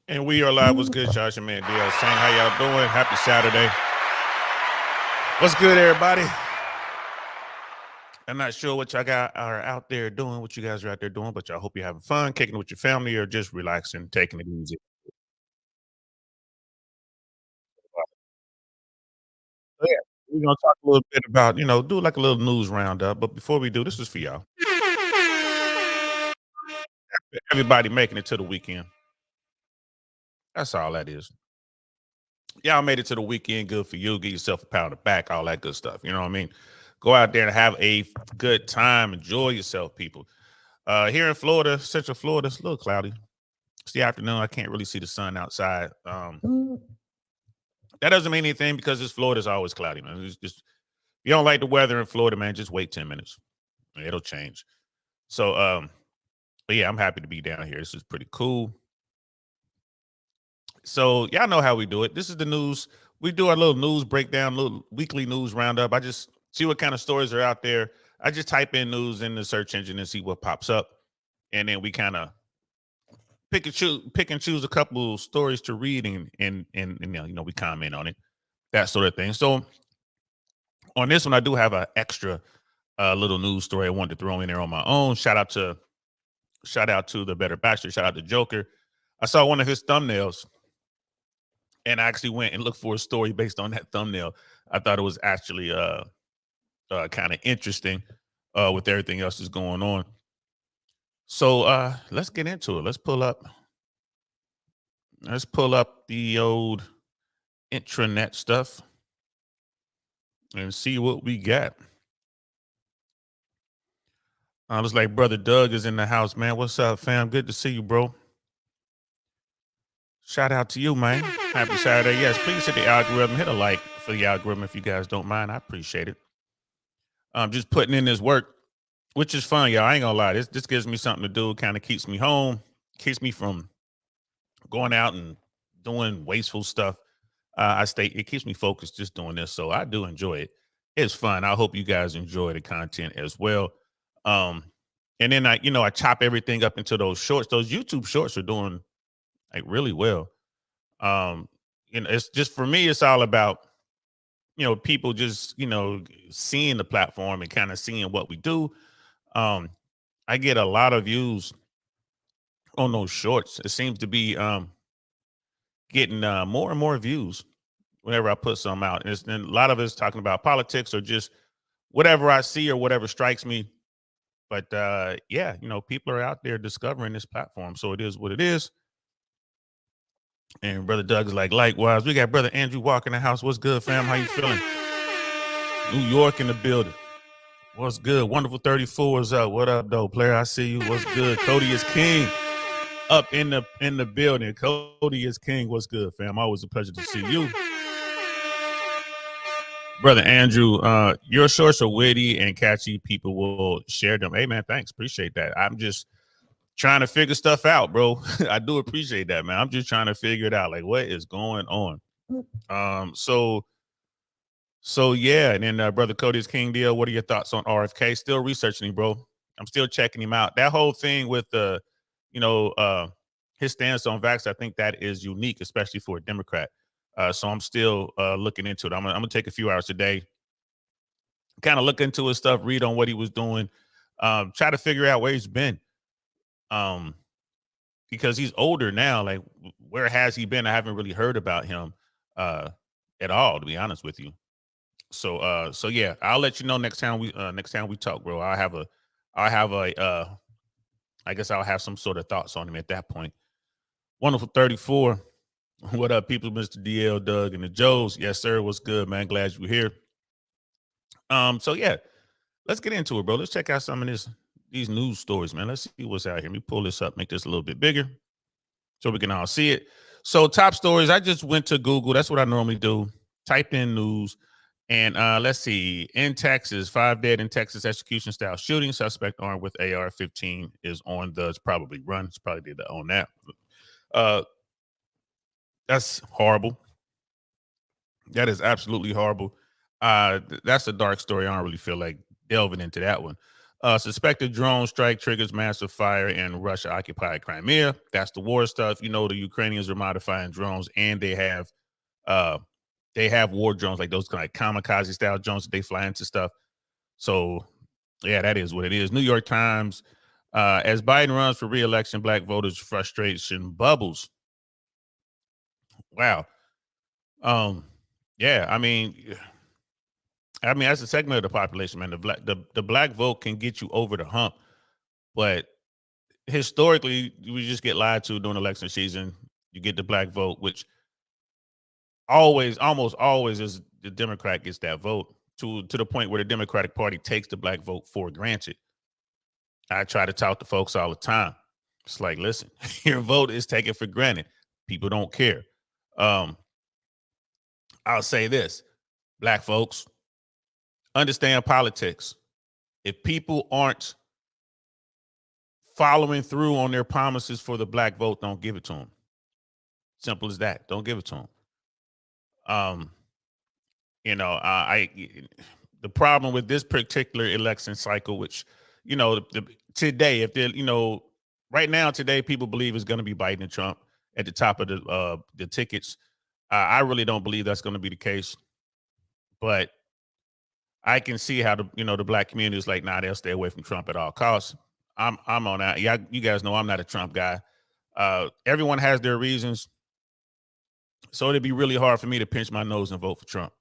And we are live. What's good, Josh and man DL saying how y'all doing? Happy Saturday. What's good, everybody? I'm not sure what y'all got are out there doing, what you guys are out there doing, but y'all hope you're having fun, kicking it with your family, or just relaxing, taking it easy. So, yeah, we're gonna talk a little bit about, do like a little news roundup. But before we do, this is for y'all. Everybody making it to the weekend. That's all that is. Y'all made it to the weekend. Good for you. Get yourself a pound of back, all that good stuff. You know what I mean? Go out there and have a good time. Enjoy yourself, people. Here in Florida, Central Florida, it's a little cloudy. It's the afternoon. I can't really see the sun outside. That doesn't mean anything because it's Florida's always cloudy, man. It's just if you don't like the weather in Florida, man, just wait 10 minutes. It'll change. So but yeah, I'm happy to be down here. This is pretty cool. So y'all know how we do it. This is the news. We do our little news breakdown, little weekly news roundup. I just see what kind of stories are out there. I just type in news in the search engine and see what pops up. And then we kind of pick and choose a couple stories to read and we comment on it, that sort of thing. So on this one, I do have an extra little news story I wanted to throw in there on my own. Shout out to the Better Bachelor. Shout out to Joker. I saw one of his thumbnails, and I actually went and looked for a story based on that thumbnail. I thought it was actually kind of interesting with everything else that's going on. So let's get into it. Let's pull up the old intranet stuff and see what we got. Looks like brother Doug is in the house, man. What's up, fam? Good to see you, bro. Shout out to you, man. Happy Saturday. Yes, please hit the algorithm. Hit a like for the algorithm if you guys don't mind. I appreciate it. I'm just putting in this work, which is fun, y'all. I ain't gonna lie. This gives me something to do. Kind of keeps me home, keeps me from going out and doing wasteful stuff. It keeps me focused just doing this. So I do enjoy it. It's fun. I hope you guys enjoy the content as well. Um, and then I chop everything up into those shorts. Those YouTube shorts are doing like really well. Um, it's just for me, it's all about people just seeing the platform and kind of seeing what we do. Um, I get a lot of views on those shorts. It seems to be getting more and more views whenever I put some out. And a lot of it's talking about politics or just whatever I see or whatever strikes me. But yeah, people are out there discovering this platform. So it is what it is. And brother Doug is like, likewise, we got brother Andrew Walker in the house. What's good, fam? How you feeling? New York in the building. What's good? Wonderful 34 is up. What up, though, player? I see you. What's good? Cody is king up in the building. Cody is king. What's good, fam? Always a pleasure to see you. Brother Andrew, your shorts are witty and catchy. People will share them. Hey, man, thanks. Appreciate that. I'm just trying to figure stuff out, bro. I do appreciate that, man. I'm just trying to figure it out. Like, what is going on? So yeah, and then brother Cody's King deal. What are your thoughts on RFK? Still researching him, bro. I'm still checking him out. That whole thing with you know, uh, his stance on vax, I think that is unique, especially for a Democrat. So I'm still looking into it. I'm gonna take a few hours today, kind of look into his stuff, read on what he was doing, try to figure out where he's been. Um, because he's older now. Like, where has he been? I haven't really heard about him uh at all, to be honest with you. So yeah, I'll let you know next time we talk, bro. I'll have a I guess I'll have some sort of thoughts on him at that point. Wonderful 34. What up, people? Mr. DL, Doug, and the Joes. Yes, sir. What's good, man? Glad you're here. So yeah, let's get into it, bro. Let's check out some of these news stories, man. Let's see what's out here. Let me pull this up, make this a little bit bigger so we can all see it. So top stories. I just went to Google. That's what I normally do. Typed in news. And let's see. In Texas, 5 dead in Texas execution style shooting. Suspect armed with AR-15 is on the it's probably run. It's probably did on that. Uh, that's horrible. That is absolutely horrible. That's a dark story. I don't really feel like delving into that one. Suspected drone strike triggers massive fire in Russia occupied Crimea. That's the war stuff. You know, the Ukrainians are modifying drones, and uh they have war drones, like those kind of kamikaze style drones that they fly into stuff. So yeah, that is what it is. New York Times. As Biden runs for re-election, black voters frustration bubbles. Wow. Um, yeah, I mean that's a segment of the population, man. The black vote can get you over the hump, but historically, we just get lied to during election season. You get the black vote, which always, almost always, is the Democrat gets that vote to the point where the Democratic Party takes the black vote for granted. I try to talk to folks all the time. It's like, listen, your vote is taken for granted. People don't care. Um, I'll say this, black folks, understand politics. If people aren't following through on their promises for the black vote, don't give it to them. Simple as that. Don't give it to them. Um, I the problem with this particular election cycle, which today, if they're right now today, people believe is going to be Biden and Trump at the top of the tickets. I really don't believe that's going to be the case, but I can see how the black community is like, nah, they'll stay away from Trump at all costs. I'm on that. Yeah, you guys know I'm not a Trump guy. Everyone has their reasons, so it'd be really hard for me to pinch my nose and vote for Trump.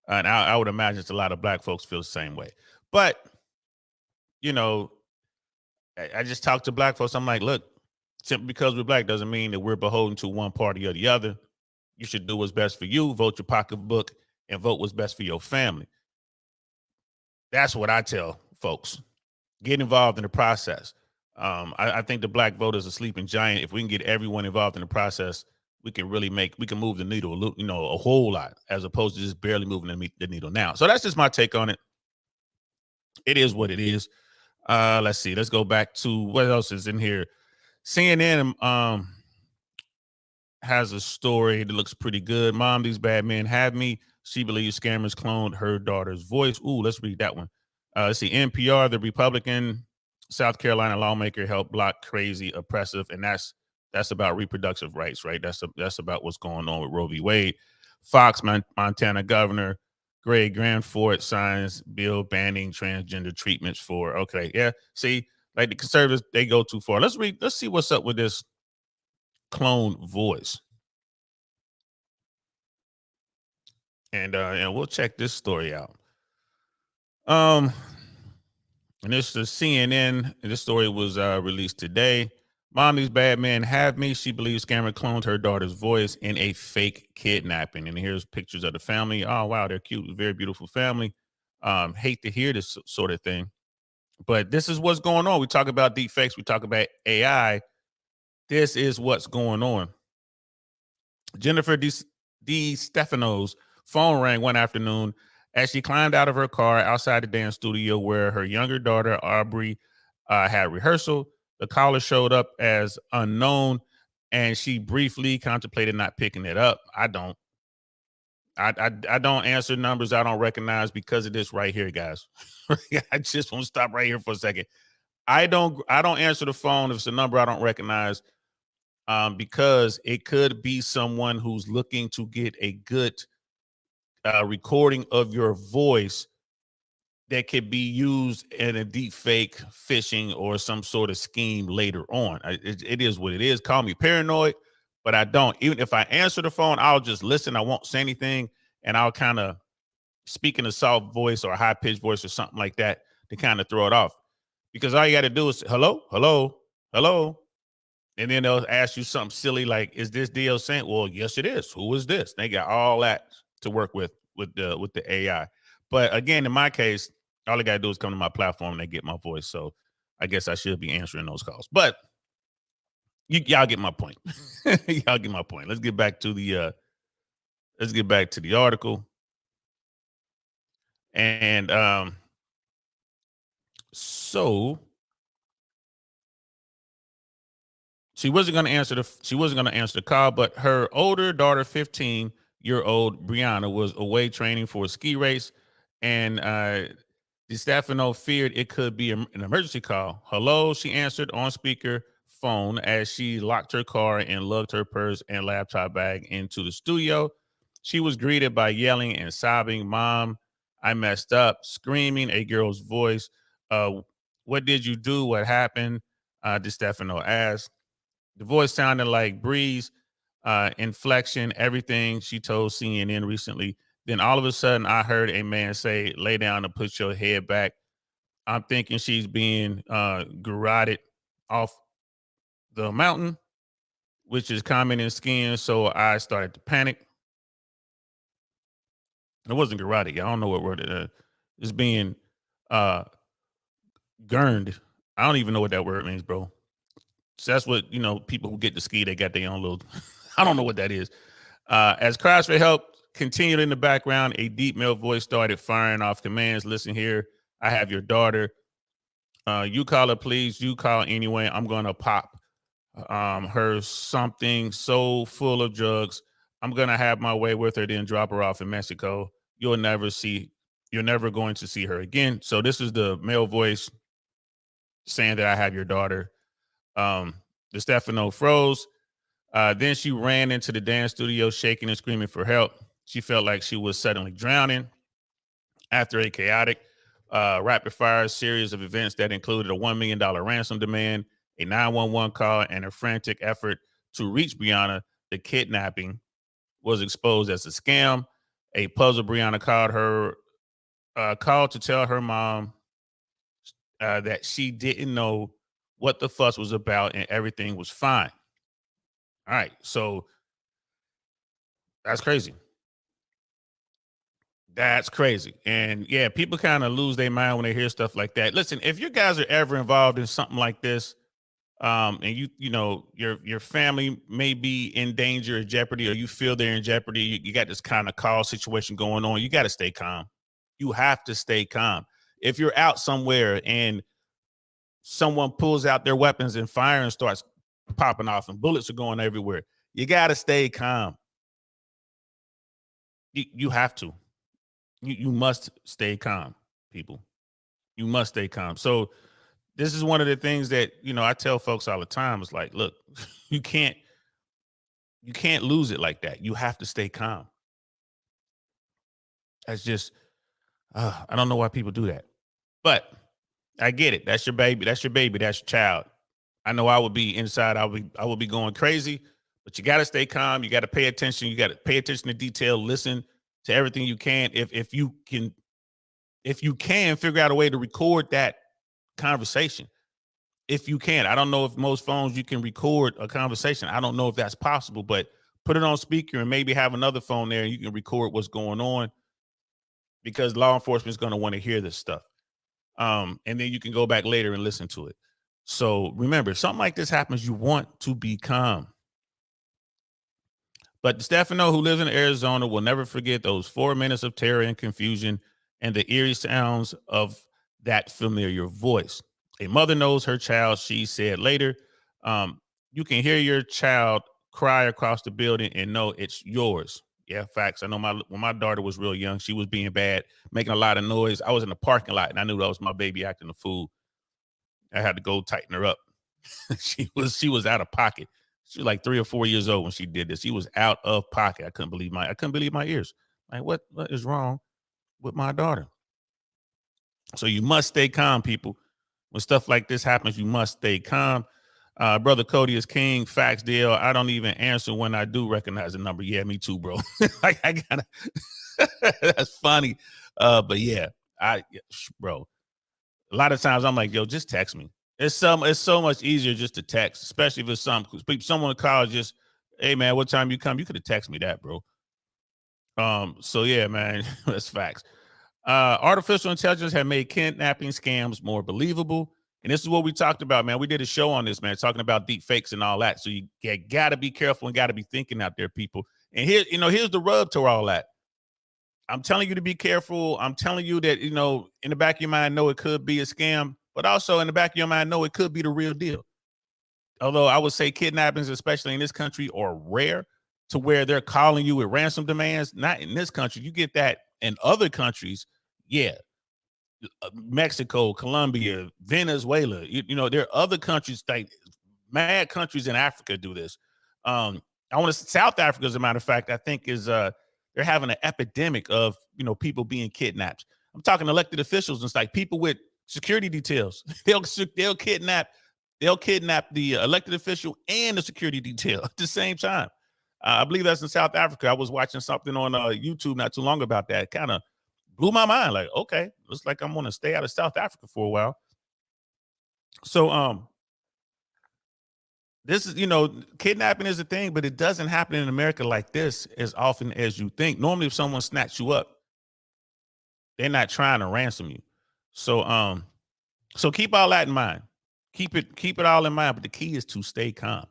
And I would imagine it's a lot of black folks feel the same way. But you know, I just talk to black folks. I'm like, look, simply because we're black doesn't mean that we're beholden to one party or the other. You should do what's best for you, vote your pocketbook, and vote what's best for your family. That's what I tell folks. Get involved in the process. I think the black vote is a sleeping giant. If we can get everyone involved in the process, we can move the needle, a whole lot, as opposed to just barely moving the needle now. So that's just my take on it. It is what it is. Let's see. Let's go back to what else is in here. CNN has a story that looks pretty good. Mom, these bad men have me. She believes scammers cloned her daughter's voice. Ooh, let's read that one. Let's see. NPR, the Republican South Carolina lawmaker, helped block crazy, oppressive, and that's about reproductive rights, right? That's about what's going on with Roe v. Wade. Fox, Montana governor Greg Granford signs bill banning transgender treatments for. Okay, yeah. See, like the conservatives, they go too far. Let's see what's up with this clone voice. And we'll check this story out. And this is CNN, and this story was released today. Mom, these bad men have me. She believes scammer cloned her daughter's voice in a fake kidnapping. And here's pictures of the family. Oh, wow, they're cute. Very beautiful family. Hate to hear this sort of thing, but this is what's going on. We talk about deep fakes. We talk about AI. This is what's going on. Jennifer DeStefano's phone rang one afternoon as she climbed out of her car outside the dance studio where her younger daughter, Aubrey, had rehearsal. The caller showed up as unknown, and she briefly contemplated not picking it up. I don't answer numbers I don't recognize because of this right here, guys. I just want to stop right here for a second. I don't answer the phone if it's a number I don't recognize, because it could be someone who's looking to get a good recording of your voice that could be used in a deep fake phishing or some sort of scheme later on. It is what it is. Call me paranoid, but I don't. Even if I answer the phone, I'll just listen. I won't say anything, and I'll kind of speak in a soft voice or a high pitched voice or something like that to kind of throw it off. Because all you got to do is hello, hello, hello. And then they'll ask you something silly like, "Is this deal sent?" Well, yes, it is. Who is this? They got all that to work with the AI. But again, in my case, all I gotta do is come to my platform and they get my voice. So I guess I should be answering those calls. But y'all get my point. Y'all get my point. Let's get back to the article. And so she wasn't going to answer the call, but her older daughter, 15-year-old Brianna, was away training for a ski race, and DiStefano feared it could be an emergency call. Hello, she answered on speaker phone as she locked her car and lugged her purse and laptop bag into the studio. She was greeted by yelling and sobbing, "Mom, I messed up," screaming a girl's voice. What did you do? What happened? DiStefano asked. The voice sounded like Breeze, inflection, everything she told CNN recently. Then all of a sudden, I heard a man say, "Lay down and put your head back." I'm thinking she's being garroted off the mountain, which is common in skiing. So I started to panic. It wasn't garroted. I don't know what word it is. It's being uh, gurned. I don't even know what that word means, bro. So that's what, people who get to ski, they got their own little, I don't know what that is. As cries for help continued in the background, a deep male voice started firing off commands. "Listen here, I have your daughter. You call her, please. You call anyway. I'm going to pop her something so full of drugs. I'm going to have my way with her, then drop her off in Mexico. You're never going to see her again." So this is the male voice saying that I have your daughter. DiStefano froze. Then she ran into the dance studio, shaking and screaming for help. She felt like she was suddenly drowning after a chaotic, rapid fire series of events that included a $1 million ransom demand, a 911 call, and a frantic effort to reach Brianna. The kidnapping was exposed as a scam. A puzzled Brianna called to tell her mom that she didn't know what the fuss was about and everything was fine. All right, so that's crazy. That's crazy. And yeah, people kind of lose their mind when they hear stuff like that. Listen, if you guys are ever involved in something like this, and your family may be in danger or jeopardy, or you feel they're in jeopardy, you got this kind of call situation going on, you got to stay calm. You have to stay calm. If you're out somewhere and someone pulls out their weapons and fire and starts popping off and bullets are going everywhere, you got to stay calm. You have to. You must stay calm, people. You must stay calm. So this is one of the things that, I tell folks all the time. It's like, look, you can't lose it like that. You have to stay calm. That's just, I don't know why people do that, but I get it. That's your baby. That's your baby. That's your child. I know I would be inside. I would be going crazy, but you got to stay calm. You got to pay attention. You got to pay attention to detail. Listen to everything you can. If you can figure out a way to record that conversation. If you can, I don't know if most phones you can record a conversation. I don't know if that's possible, but put it on speaker and maybe have another phone there and you can record what's going on, because law enforcement is going to want to hear this stuff. And then you can go back later and listen to it. So remember, if something like this happens, you want to be calm. But Stefano, who lives in Arizona, will never forget those 4 minutes of terror and confusion and the eerie sounds of that familiar voice. A mother knows her child, she said later. You can hear your child cry across the building and know it's yours. Yeah, facts. I know when my daughter was real young, she was being bad, making a lot of noise. I was in the parking lot and I knew that was my baby acting a fool. I had to go tighten her up. she was out of pocket. She was like 3 or 4 years old when she did this. She was out of pocket. I couldn't believe my ears. Like, what is wrong with my daughter? So you must stay calm, people. When stuff like this happens, you must stay calm. Brother Cody is king. Facts, deal. I don't even answer when I do recognize the number. Yeah, me too, bro. Like, I gotta. That's funny. But yeah, bro. A lot of times I'm like, yo, just text me. It's so much easier just to text, especially if it's someone calls, just, hey man, what time you come? You could have texted me that, bro. So yeah, man, that's facts. Artificial intelligence have made kidnapping scams more believable. And this is what we talked about, man. We did a show on this, man, talking about deep fakes and all that. So you got to be careful and got to be thinking out there, people. And here's the rub to all that. I'm telling you to be careful. I'm telling you that, in the back of your mind, know it could be a scam, but also in the back of your mind, know it could be the real deal. Although I would say kidnappings, especially in this country, are rare to where they're calling you with ransom demands. Not in this country. You get that in other countries. Yeah. Mexico, Colombia, Venezuela. There are other countries, like mad countries in Africa do this. I want to South Africa, as a matter of fact, I think is they're having an epidemic of people being kidnapped. I'm talking elected officials and it's like people with security details. They'll kidnap the elected official and the security detail at the same time. I believe that's in South Africa. I was watching something on YouTube not too long about that. Kind of blew my mind. Like, okay, looks like I'm going to stay out of South Africa for a while. So, this is, kidnapping is a thing, but it doesn't happen in America like this as often as you think. Normally, if someone snatched you up, they're not trying to ransom you. So keep all that in mind. Keep it all in mind. But the key is to stay calm.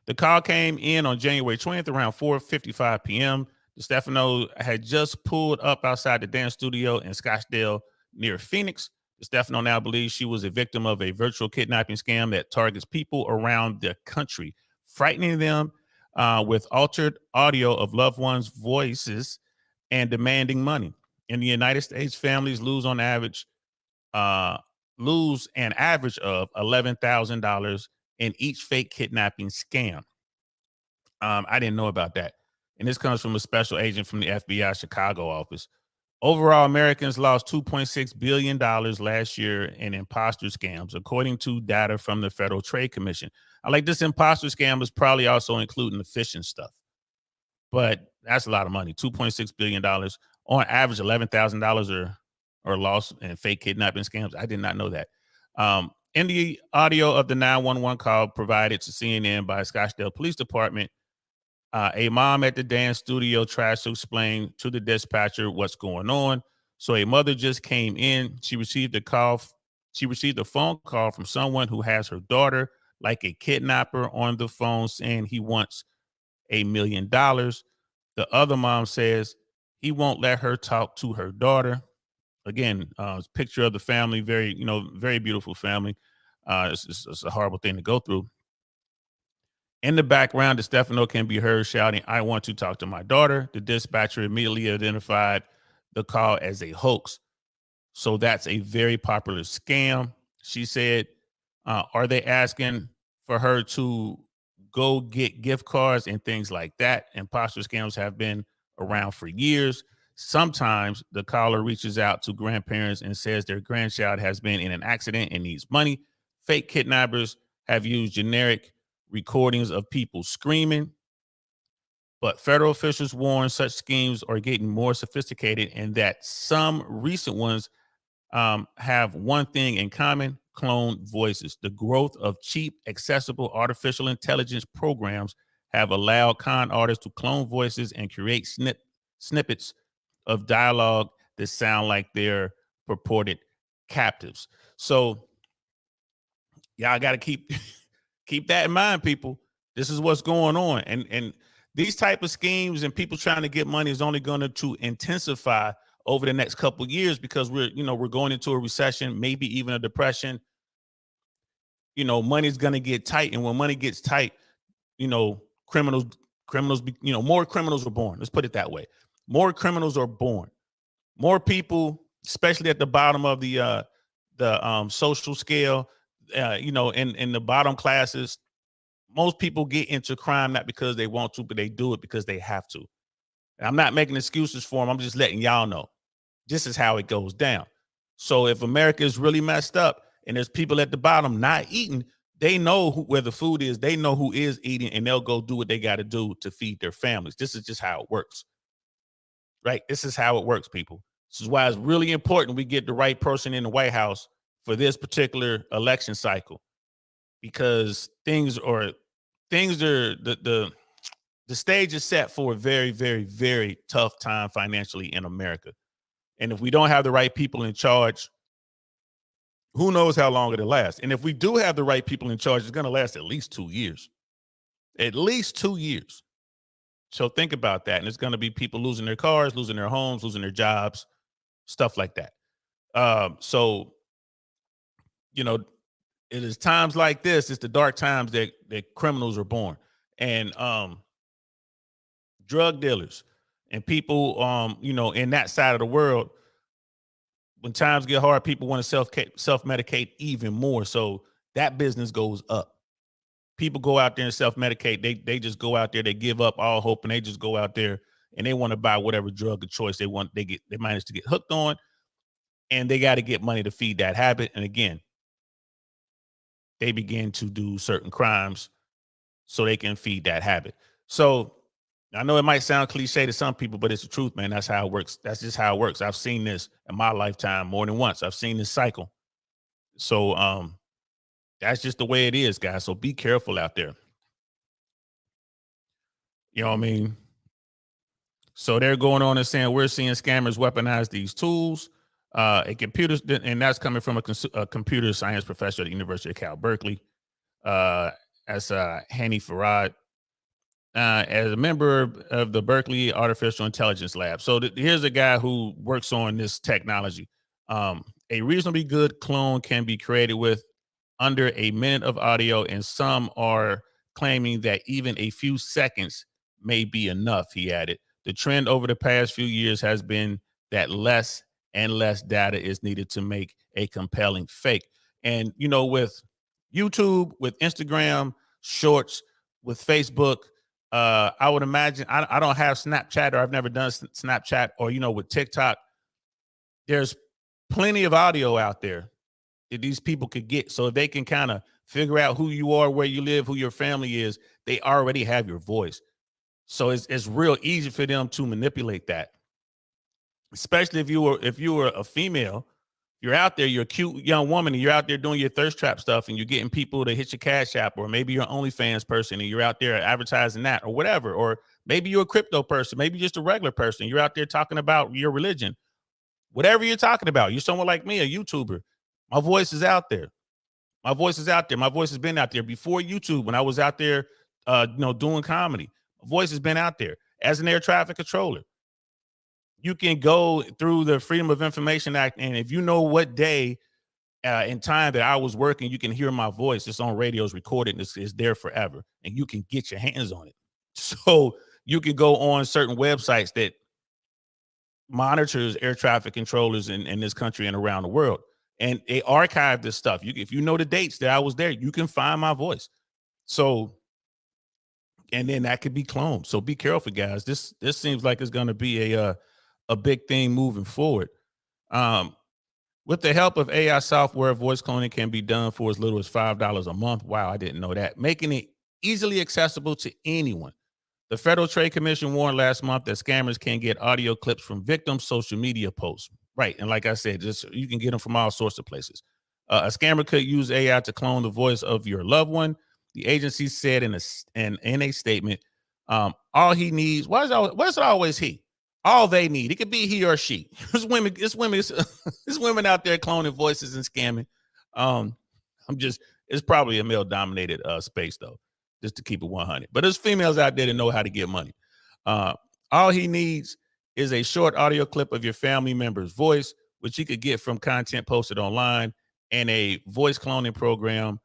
The call came in on January 20th around 4:55 p.m. Stefano had just pulled up outside the dance studio in Scottsdale near Phoenix. Stefano now believes she was a victim of a virtual kidnapping scam that targets people around the country, frightening them with altered audio of loved ones' voices and demanding money. In the United States, families lose an average of $11,000 in each fake kidnapping scam. I didn't know about that. And this comes from a special agent from the FBI Chicago office. Overall, Americans lost $2.6 billion last year in imposter scams, according to data from the Federal Trade Commission. I like this imposter scam is probably also including the phishing stuff. But that's a lot of money, $2.6 billion. On average, $11,000 or lost in fake kidnapping scams. I did not know that. In the audio of the 911 call provided to CNN by Scottsdale Police Department, a mom at the dance studio tries to explain to the dispatcher what's going on. So a mother just came in. She received a phone call from someone who has her daughter like a kidnapper on the phone saying he wants $1 million. The other mom says he won't let her talk to her daughter. Again, picture of the family, very beautiful family. It's a horrible thing to go through. In the background, Stefano can be heard shouting, "I want to talk to my daughter." The dispatcher immediately identified the call as a hoax. So that's a very popular scam. She said, are they asking for her to go get gift cards and things like that? Imposter scams have been around for years. Sometimes the caller reaches out to grandparents and says their grandchild has been in an accident and needs money. Fake kidnappers have used generic recordings of people screaming, but federal officials warn such schemes are getting more sophisticated and that some recent ones have one thing in common: cloned voices. The growth of cheap, accessible artificial intelligence programs have allowed con artists to clone voices and create snippets of dialogue that sound like they're purported captives. So y'all got to keep that in mind, people. This is what's going on. And these type of schemes and people trying to get money is only going to intensify over the next couple of years because we're going into a recession, maybe even a depression. Money's going to get tight. And when money gets tight, criminals, more criminals are born. Let's put it that way. More criminals are born. More people, especially at the bottom of the social scale, in the bottom classes, most people get into crime not because they want to, but they do it because they have to. And I'm not making excuses for them. I'm just letting y'all know this is how it goes down. So if America is really messed up and there's people at the bottom not eating, they know where the food is. They know who is eating, and they'll go do what they got to do to feed their families. This is just how it works, right? This is how it works, people. This is why it's really important we get the right person in the White House for this particular election cycle, because things are the stage is set for a very, very, very tough time financially in America. And if we don't have the right people in charge, who knows how long it'll last. And if we do have the right people in charge, it's going to last at least 2 years. At least 2 years. So think about that. And it's going to be people losing their cars, losing their homes, losing their jobs, stuff like that. So, it is times like this, it's the dark times that criminals are born. And drug dealers and people, in that side of the world, when times get hard, people want to self-medicate even more. So that business goes up. People go out there and self-medicate. They just go out there, they give up all hope, and they just go out there and they want to buy whatever drug of choice they want. They manage to get hooked on, and they got to get money to feed that habit. And again, they begin to do certain crimes so they can feed that habit. So I know it might sound cliche to some people, but it's the truth, man. That's how it works. That's just how it works. I've seen this in my lifetime more than once. I've seen this cycle. So that's just the way it is, guys. So be careful out there. You know what I mean? So they're going on and saying we're seeing scammers weaponize these tools. A computer, and that's coming from a computer science professor at the University of Cal Berkeley. As Hani Farad, as a member of the Berkeley Artificial Intelligence Lab. So here's a guy who works on this technology. A reasonably good clone can be created with under a minute of audio, and some are claiming that even a few seconds may be enough, he added. The trend over the past few years has been that less and less data is needed to make a compelling fake. And, you know, with YouTube, with Instagram, Shorts, with Facebook, I would imagine, I don't have Snapchat, or I've never done Snapchat, or, you know, with TikTok, there's plenty of audio out there that these people could get. So if they can kind of figure out who you are, where you live, who your family is, they already have your voice. So it's real easy for them to manipulate that. Especially if you were a female, you're out there, you're a cute young woman, and you're out there doing your thirst trap stuff, and you're getting people to hit your Cash App, or maybe you're an OnlyFans person and you're out there advertising that, or whatever. Or maybe you're a crypto person, maybe just a regular person. You're out there talking about your religion, whatever you're talking about. You're someone like me, a YouTuber. My voice is out there. My voice is out there. My voice has been out there before YouTube, when I was out there, doing comedy. My voice has been out there as an air traffic controller. You can go through the Freedom of Information Act, and if you know what day and time that I was working, you can hear my voice. It's on radios, recorded, and it's there forever, and you can get your hands on it. So you can go on certain websites that monitors air traffic controllers in this country and around the world, and they archive this stuff. If you know the dates that I was there, you can find my voice. So, and then that could be cloned. So be careful, guys. This seems like it's going to be a big thing moving forward. With the help of AI software, voice cloning can be done for as little as $5 a month. Wow, I didn't know that. Making it easily accessible to anyone. The Federal Trade Commission warned last month that scammers can get audio clips from victims' social media posts. Right, and like I said, just you can get them from all sorts of places. A scammer could use AI to clone the voice of your loved one. The agency said in a statement, all he needs. Why is it always he? All they need. It could be he or she. It's women. It's women out there cloning voices and scamming. It's probably a male-dominated space though, just to keep it 100. But there's females out there that know how to get money. All he needs is a short audio clip of your family member's voice, which you could get from content posted online, and a voice cloning program.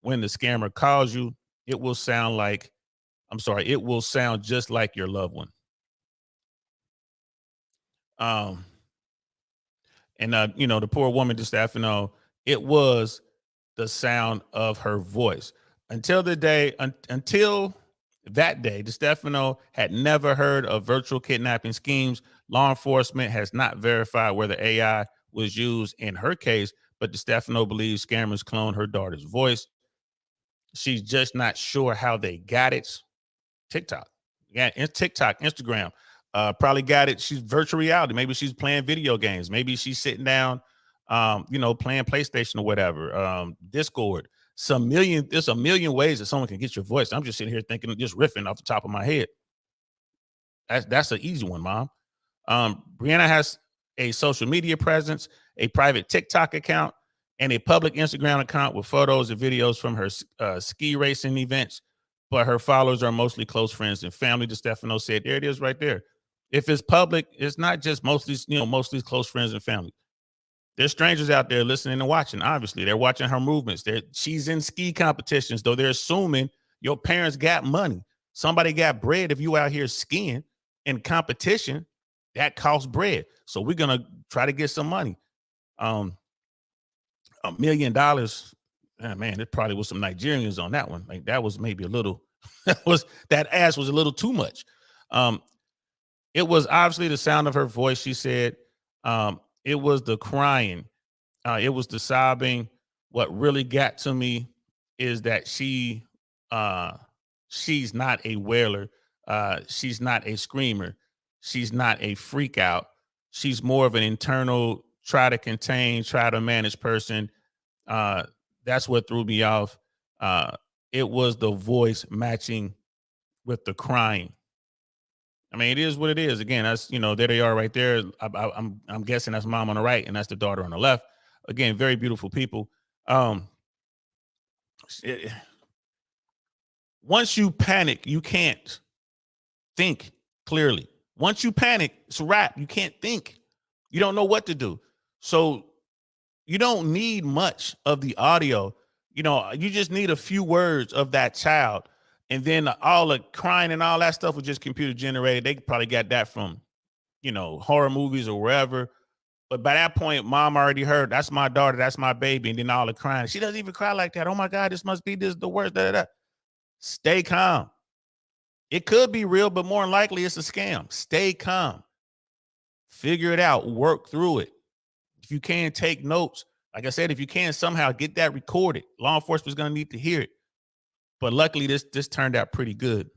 When the scammer calls you, it will sound just like your loved one. The poor woman, DeStefano, it was the sound of her voice. Until that day, DeStefano had never heard of virtual kidnapping schemes. Law enforcement has not verified whether AI was used in her case, but DeStefano believes scammers cloned her daughter's voice. She's just not sure how they got it. TikTok, Instagram. Probably got it. She's virtual reality. Maybe she's playing video games. Maybe she's sitting down, playing PlayStation or whatever. Discord. There's a million ways that someone can get your voice. I'm just sitting here thinking, just riffing off the top of my head. That's an easy one, Mom. Brianna has a social media presence, a private TikTok account, and a public Instagram account with photos and videos from her ski racing events. But her followers are mostly close friends and family. DeStefano said, there it is right there. If it's public, it's not just mostly close friends and family. There's strangers out there listening and watching. Obviously, they're watching her movements. She's in ski competitions, though they're assuming your parents got money. Somebody got bread. If you out here skiing in competition, that costs bread. So we're going to try to get some money. Um, $1 million. Man, it probably was some Nigerians on that one. Like that was maybe a little. That ass was a little too much. Um, it was obviously the sound of her voice. She said, it was the crying. It was the sobbing. What really got to me is that uh, she's not a wailer. She's not a screamer. She's not a freak out. She's more of an internal, try to contain, try to manage person. Uh, that's what threw me off. Uh, it was the voice matching with the crying. I mean, it is what it is. Again, that's there they are right there. I'm guessing that's mom on the right and that's the daughter on the left. Again, very beautiful people. Um, it- Once you panic, you can't think clearly. Once you panic, it's a wrap. You can't think. You don't know what to do. So you don't need much of the audio. You just need a few words of that child. And then all the crying and all that stuff was just computer generated. They probably got that from, horror movies or wherever. But by that point, mom already heard, that's my daughter, that's my baby. And then all the crying. She doesn't even cry like that. Oh my God, this must be the worst. Da, da, da. Stay calm. It could be real, but more than likely it's a scam. Stay calm. Figure it out. Work through it. If you can, take notes. Like I said, if you can somehow get that recorded, law enforcement is going to need to hear it. But luckily, this turned out pretty good.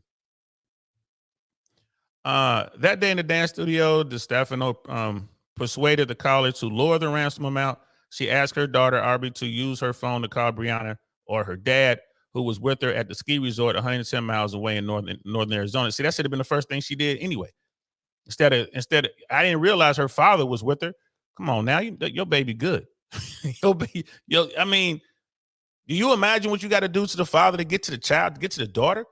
That day in the dance studio, DeStefano persuaded the caller to lower the ransom amount. She asked her daughter, Arby, to use her phone to call Brianna or her dad, who was with her at the ski resort 110 miles away in northern Arizona. See, that should have been the first thing she did anyway. Instead of, I didn't realize her father was with her. Come on now, your baby good. I mean, do you imagine what you got to do to the father to get to the child, to get to the daughter?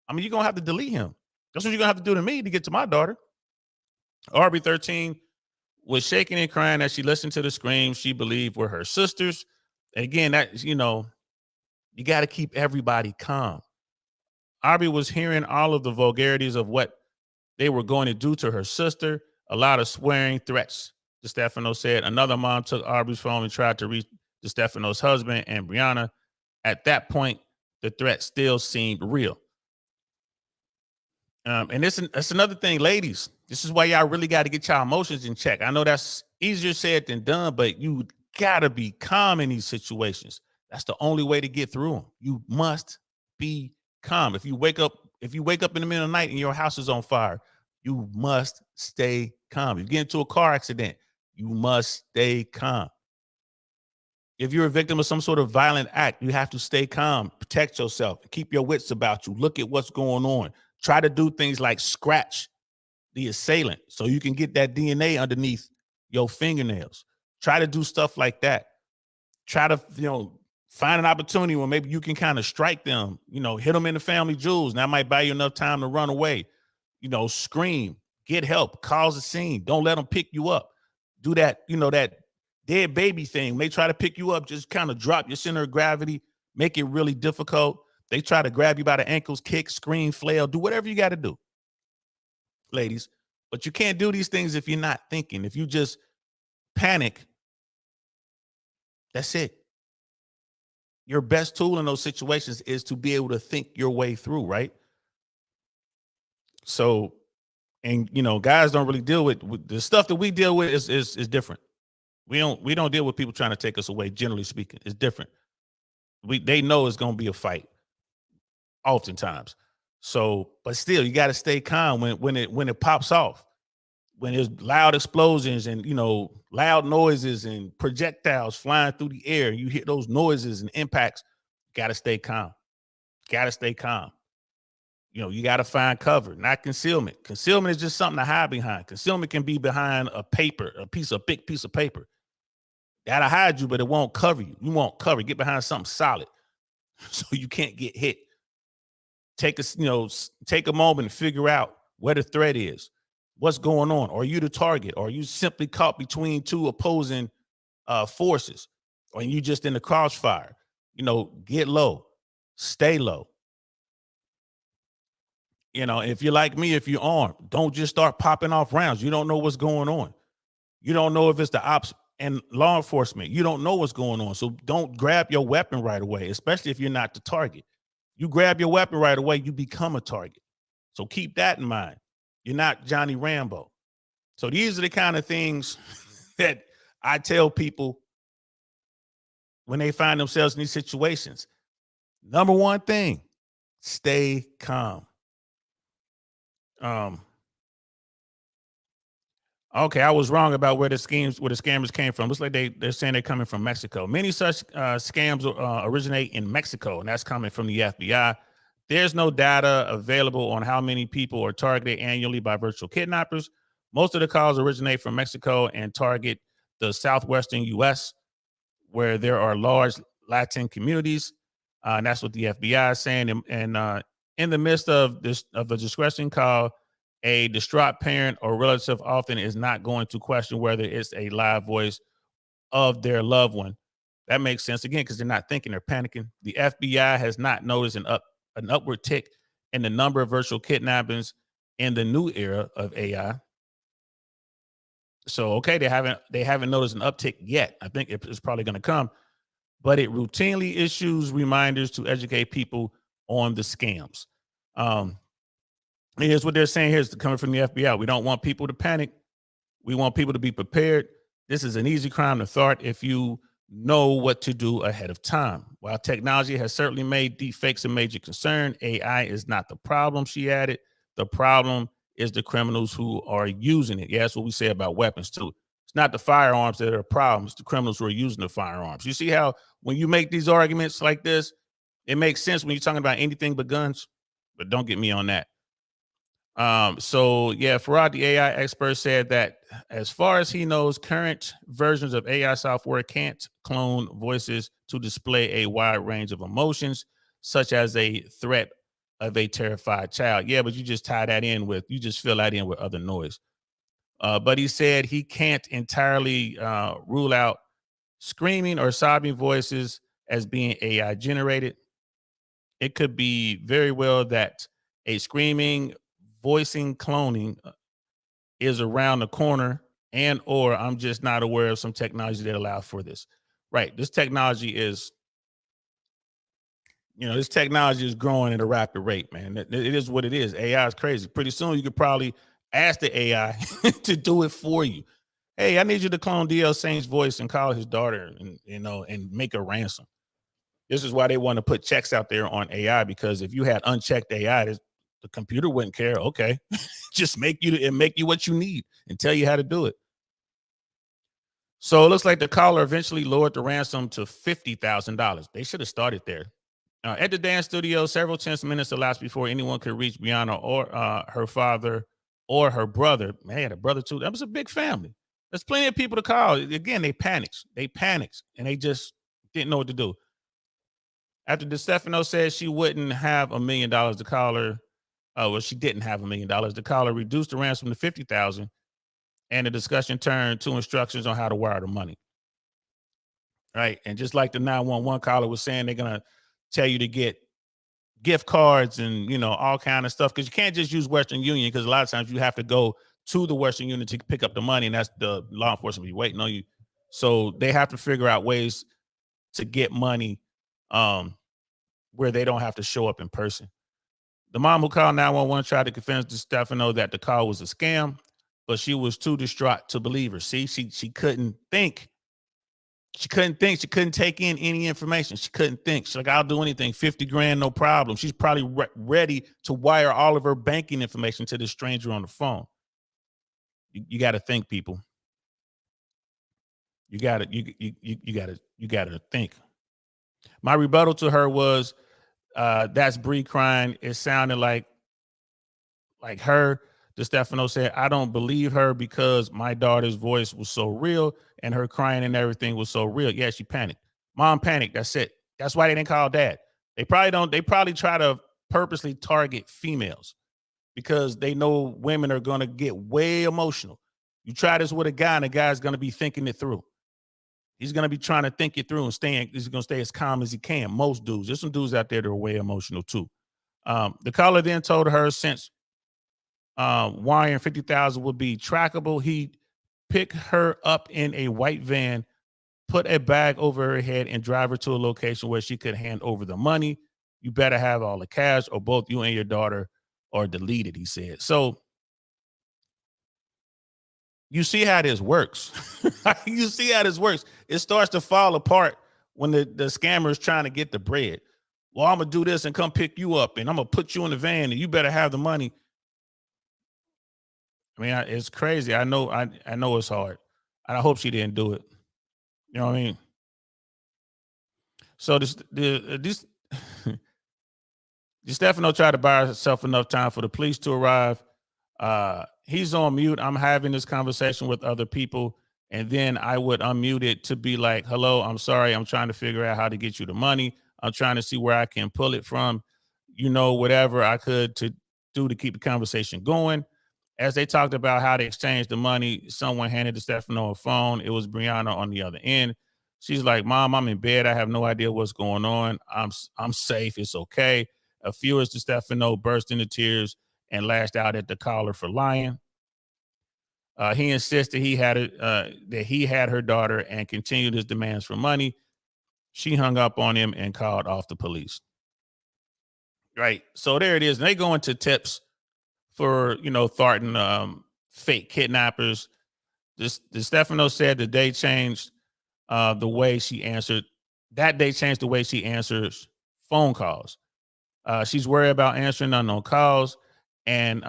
I mean, you're going to have to delete him. That's what you're going to have to do to me to get to my daughter. RB13 was shaking and crying as she listened to the screams she believed were her sisters. And again, that, you got to keep everybody calm. Arby was hearing all of the vulgarities of what they were going to do to her sister, a lot of swearing, threats. DeStefano said another mom took Arby's phone and tried to reach DeStefano's husband and Brianna. At that point, the threat still seemed real. And that's another thing, ladies. This is why y'all really got to get y'all emotions in check. I know that's easier said than done, but you got to be calm in these situations. That's the only way to get through them. You must be calm. If you wake up in the middle of the night and your house is on fire, you must stay calm. If you get into a car accident, you must stay calm. If you're a victim of some sort of violent act, you have to stay calm, protect yourself, keep your wits about you, look at what's going on. Try to do things like scratch the assailant so you can get that DNA underneath your fingernails. Try to do stuff like that. Try to, find an opportunity where maybe you can kind of strike them, hit them in the family jewels. And that might buy you enough time to run away. Scream, get help, cause a scene. Don't let them pick you up. Do that, that dead baby thing. When they try to pick you up, just kind of drop your center of gravity, make it really difficult. They try to grab you by the ankles, kick, scream, flail, do whatever you got to do, ladies. But you can't do these things if you're not thinking. If you just panic, that's it. Your best tool in those situations is to be able to think your way through, right? So, and guys don't really deal with the stuff that we deal with is different. We don't deal with people trying to take us away. Generally speaking, it's different. They know it's going to be a fight, oftentimes. So, but still, you got to stay calm when it pops off. When there's loud explosions and loud noises and projectiles flying through the air, you hear those noises and impacts. Got to stay calm. Got to stay calm. You got to find cover, not concealment. Concealment is just something to hide behind. Concealment can be behind a big piece of paper. That'll hide you, but it won't cover you. You won't cover. Get behind something solid so you can't get hit. Take a moment and figure out where the threat is. What's going on? Are you the target? Or are you simply caught between two opposing forces? Or you just in the crossfire? Get low. Stay low. If you're like me, if you're armed, don't just start popping off rounds. You don't know what's going on. You don't know if it's the ops and law enforcement. You don't know what's going on. So don't grab your weapon right away, especially if you're not the target. You grab your weapon right away, you become a target. So keep that in mind. You're not Johnny Rambo. So these are the kind of things that I tell people when they find themselves in these situations. Number one thing, stay calm. Okay, I was wrong about where the scammers came from. Looks like they're saying they're coming from Mexico. Many such scams originate in Mexico, and that's coming from the FBI. There's no data available on how many people are targeted annually by virtual kidnappers. Most of the calls originate from Mexico and target the southwestern U.S., where there are large Latin communities, and that's what the FBI is saying. And in the midst of a discretion call, a distraught parent or relative often is not going to question whether it's a live voice of their loved one. That makes sense again because they're not thinking, they're panicking. The FBI has not noticed an upward tick in the number of virtual kidnappings in the new era of AI. So okay, they haven't noticed an uptick yet. I think it's probably going to come, but it routinely issues reminders to educate people on the scams. Here's what they're saying. Here's coming from the FBI. We don't want people to panic. We want people to be prepared. This is an easy crime to thwart if you know what to do ahead of time. While technology has certainly made deepfakes a major concern, AI is not the problem, she added. The problem is the criminals who are using it. Yeah, that's what we say about weapons too. It's not the firearms that are a problem. It's the criminals who are using the firearms. You see how when you make these arguments like this, it makes sense when you're talking about anything but guns, but don't get me on that. So yeah, Farad, the AI expert, said that as far as he knows, current versions of AI software can't clone voices to display a wide range of emotions, such as a threat of a terrified child. Yeah, but you just fill that in with other noise. But he said he can't entirely rule out screaming or sobbing voices as being AI generated. It could be very well that a screaming voicing cloning is around the corner, and or I'm just not aware of some technology that allows for this. Right. This technology is growing at a rapid rate, man. It is what it is. AI is crazy. Pretty soon you could probably ask the AI to do it for you. Hey, I need you to clone DL Saint's voice and call his daughter and make a ransom. This is why they want to put checks out there on AI, because if you had unchecked AI, the computer wouldn't care. Okay, just make you what you need and tell you how to do it. So it looks like the caller eventually lowered the ransom to $50,000. They should have started there. At the dance studio, several tense minutes elapsed before anyone could reach Brianna or her father or her brother. Man, they had a brother too. That was a big family. There's plenty of people to call. Again, they panicked, and they just didn't know what to do. After DeStefano said she wouldn't have $1 million, the caller, she didn't have $1 million. The caller reduced the ransom to $50,000, and the discussion turned to instructions on how to wire the money. Right, and just like the 911 caller was saying, they're gonna tell you to get gift cards and all kind of stuff, because you can't just use Western Union, because a lot of times you have to go to the Western Union to pick up the money, and that's the law enforcement be waiting on you. So they have to figure out ways to get money where they don't have to show up in person. The mom who called 911 tried to convince DeStefano that the call was a scam, but she was too distraught to believe her. See, she couldn't think. She couldn't think. She couldn't take in any information. She couldn't think. She's like, I'll do anything. 50 grand, no problem. She's probably ready to wire all of her banking information to this stranger on the phone. You got to think, people. You got to think. My rebuttal to her was, that's Bree crying. It sounded like her. DeStefano said, I don't believe her because my daughter's voice was so real and her crying and everything was so real. Yeah, she panicked. Mom panicked. That's it. That's why they didn't call dad. They probably try to purposely target females because they know women are going to get way emotional. You try this with a guy and the guy's going to be thinking it through. He's going to be trying to think it through and he's going to stay as calm as he can. Most dudes. There's some dudes out there that are way emotional too. The caller then told her since wiring 50,000 would be trackable, he pick her up in a white van, put a bag over her head, and drive her to a location where she could hand over the money. You better have all the cash, or both you and your daughter are deleted, he said. So you see how this works. You see how this works. It starts to fall apart when the scammer is trying to get the bread. Well, I'm gonna do this and come pick you up, and I'm gonna put you in the van, and you better have the money. I mean, it's crazy. I know it's hard, and I hope she didn't do it. You know what I mean? So this Stefano tried to buy herself enough time for the police to arrive. He's on mute. I'm having this conversation with other people, and then I would unmute it to be like, "Hello, I'm sorry. I'm trying to figure out how to get you the money. I'm trying to see where I can pull it from. Whatever I could to do to keep the conversation going." As they talked about how to exchange the money, someone handed to Stefano a phone. It was Brianna on the other end. She's like, "Mom, I'm in bed. I have no idea what's going on. I'm safe. It's okay." A few as to Stefano burst into tears and lashed out at the caller for lying. He insisted that he had her daughter and continued his demands for money. She hung up on him and called off the police. Right. So there it is. And they go into tips for, Thornton fake kidnappers. The Stefano said the day changed the way she answered. That day changed the way she answers phone calls. She's worried about answering unknown calls, and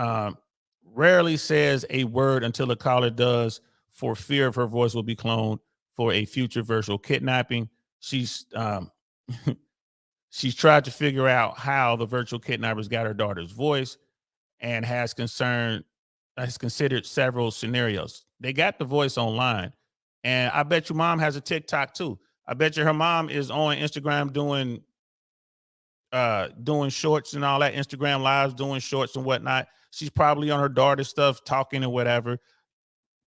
rarely says a word until the caller does, for fear of her voice will be cloned for a future virtual kidnapping. She's she's tried to figure out how the virtual kidnappers got her daughter's voice, and has considered several scenarios. They got the voice online, and I bet your mom has a TikTok too. I bet you her mom is on Instagram doing shorts and all that, Instagram lives, doing shorts and whatnot. She's probably on her daughter's stuff, talking and whatever.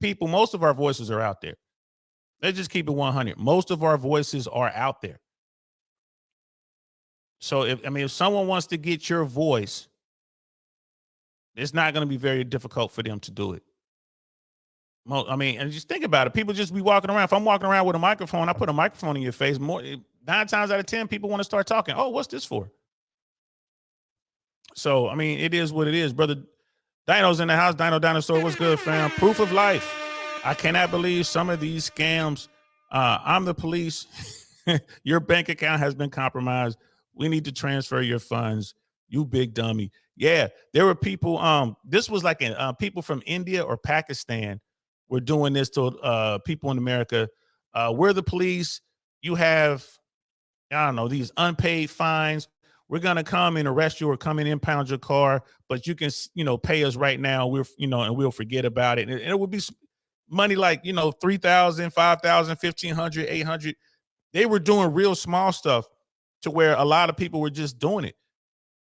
People, most of our voices are out there. Let's just keep it 100. Most of our voices are out there. So if someone wants to get your voice, it's not going to be very difficult for them to do it. And just think about it. People just be walking around. If I'm walking around with a microphone, I put a microphone in your face. 9 times out of 10, people want to start talking. Oh, what's this for? So, it is what it is. Brother Dino's in the house. Dino Dinosaur, what's good, fam? Proof of life. I cannot believe some of these scams. I'm the police. Your bank account has been compromised. We need to transfer your funds. You big dummy. Yeah, there were people. This was like people from India or Pakistan were doing this to people in America. We're the police. You have, I don't know, these unpaid fines. We're going to come and arrest you or come and impound your car, but you can, pay us right now. And we'll forget about it. And it would be money like, 3,000, 5,000, 1,500, 800. They were doing real small stuff to where a lot of people were just doing it.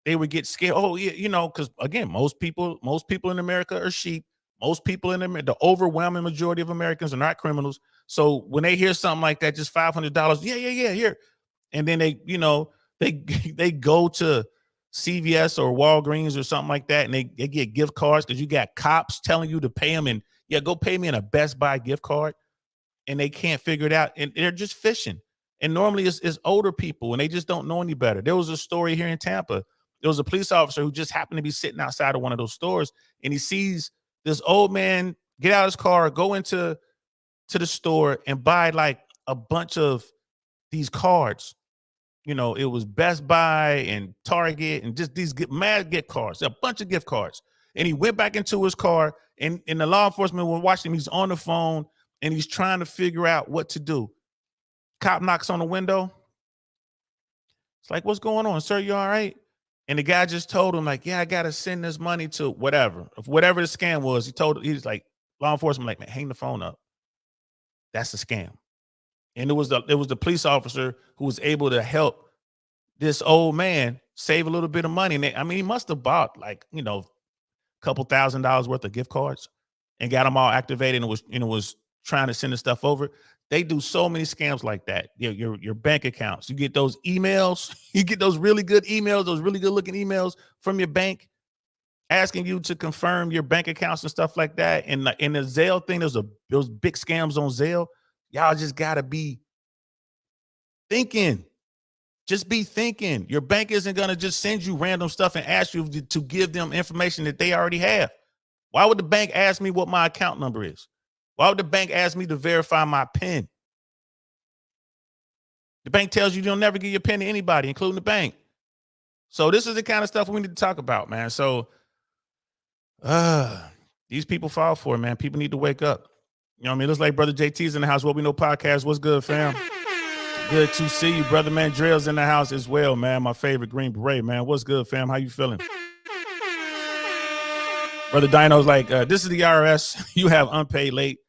They would get scared. Oh, yeah, because again, most people in America are sheep. Most people in America, the overwhelming majority of Americans are not criminals. So when they hear something like that, just $500, yeah, here. And then they they go to CVS or Walgreens or something like that, and they get gift cards because you got cops telling you to pay them, and go pay me in a Best Buy gift card, and they can't figure it out, and they're just fishing. And normally it's older people, and they just don't know any better. There was a story here in Tampa. There was a police officer who just happened to be sitting outside of one of those stores, and he sees this old man get out of his car, go into the store, and buy like a bunch of these cards. It was Best Buy and Target and just these mad gift cards, a bunch of gift cards. And he went back into his car, and the law enforcement were watching him. He's on the phone, and he's trying to figure out what to do. Cop knocks on the window. It's like, what's going on, sir? You all right? And the guy just told him, like, yeah, I got to send this money to whatever the scam was. He's like, law enforcement, like, man, hang the phone up. That's a scam. And it was the police officer who was able to help this old man save a little bit of money. And he must have bought like, a couple $1,000s worth of gift cards and got them all activated and was trying to send the stuff over. They do so many scams like that. Your bank accounts, you get those emails, you get those really good emails, those really good looking emails from your bank. asking you to confirm your bank accounts and stuff like that. And in the Zelle thing, those big scams on Zelle. Y'all just gotta be thinking. Just be thinking. Your bank isn't gonna just send you random stuff and ask you to give them information that they already have. Why would the bank ask me what my account number is? Why would the bank ask me to verify my PIN? The bank tells you you'll never give your PIN to anybody, including the bank. So this is the kind of stuff we need to talk about, man. So these people fall for it, man. People need to wake up. You know what I mean? Looks like Brother JT's in the house. What We Know podcast. What's good, fam? Good to see you. Brother Mandrell's in the house as well, man. My favorite Green Beret, man. What's good, fam? How you feeling? Brother Dino's like, this is the IRS. You have unpaid late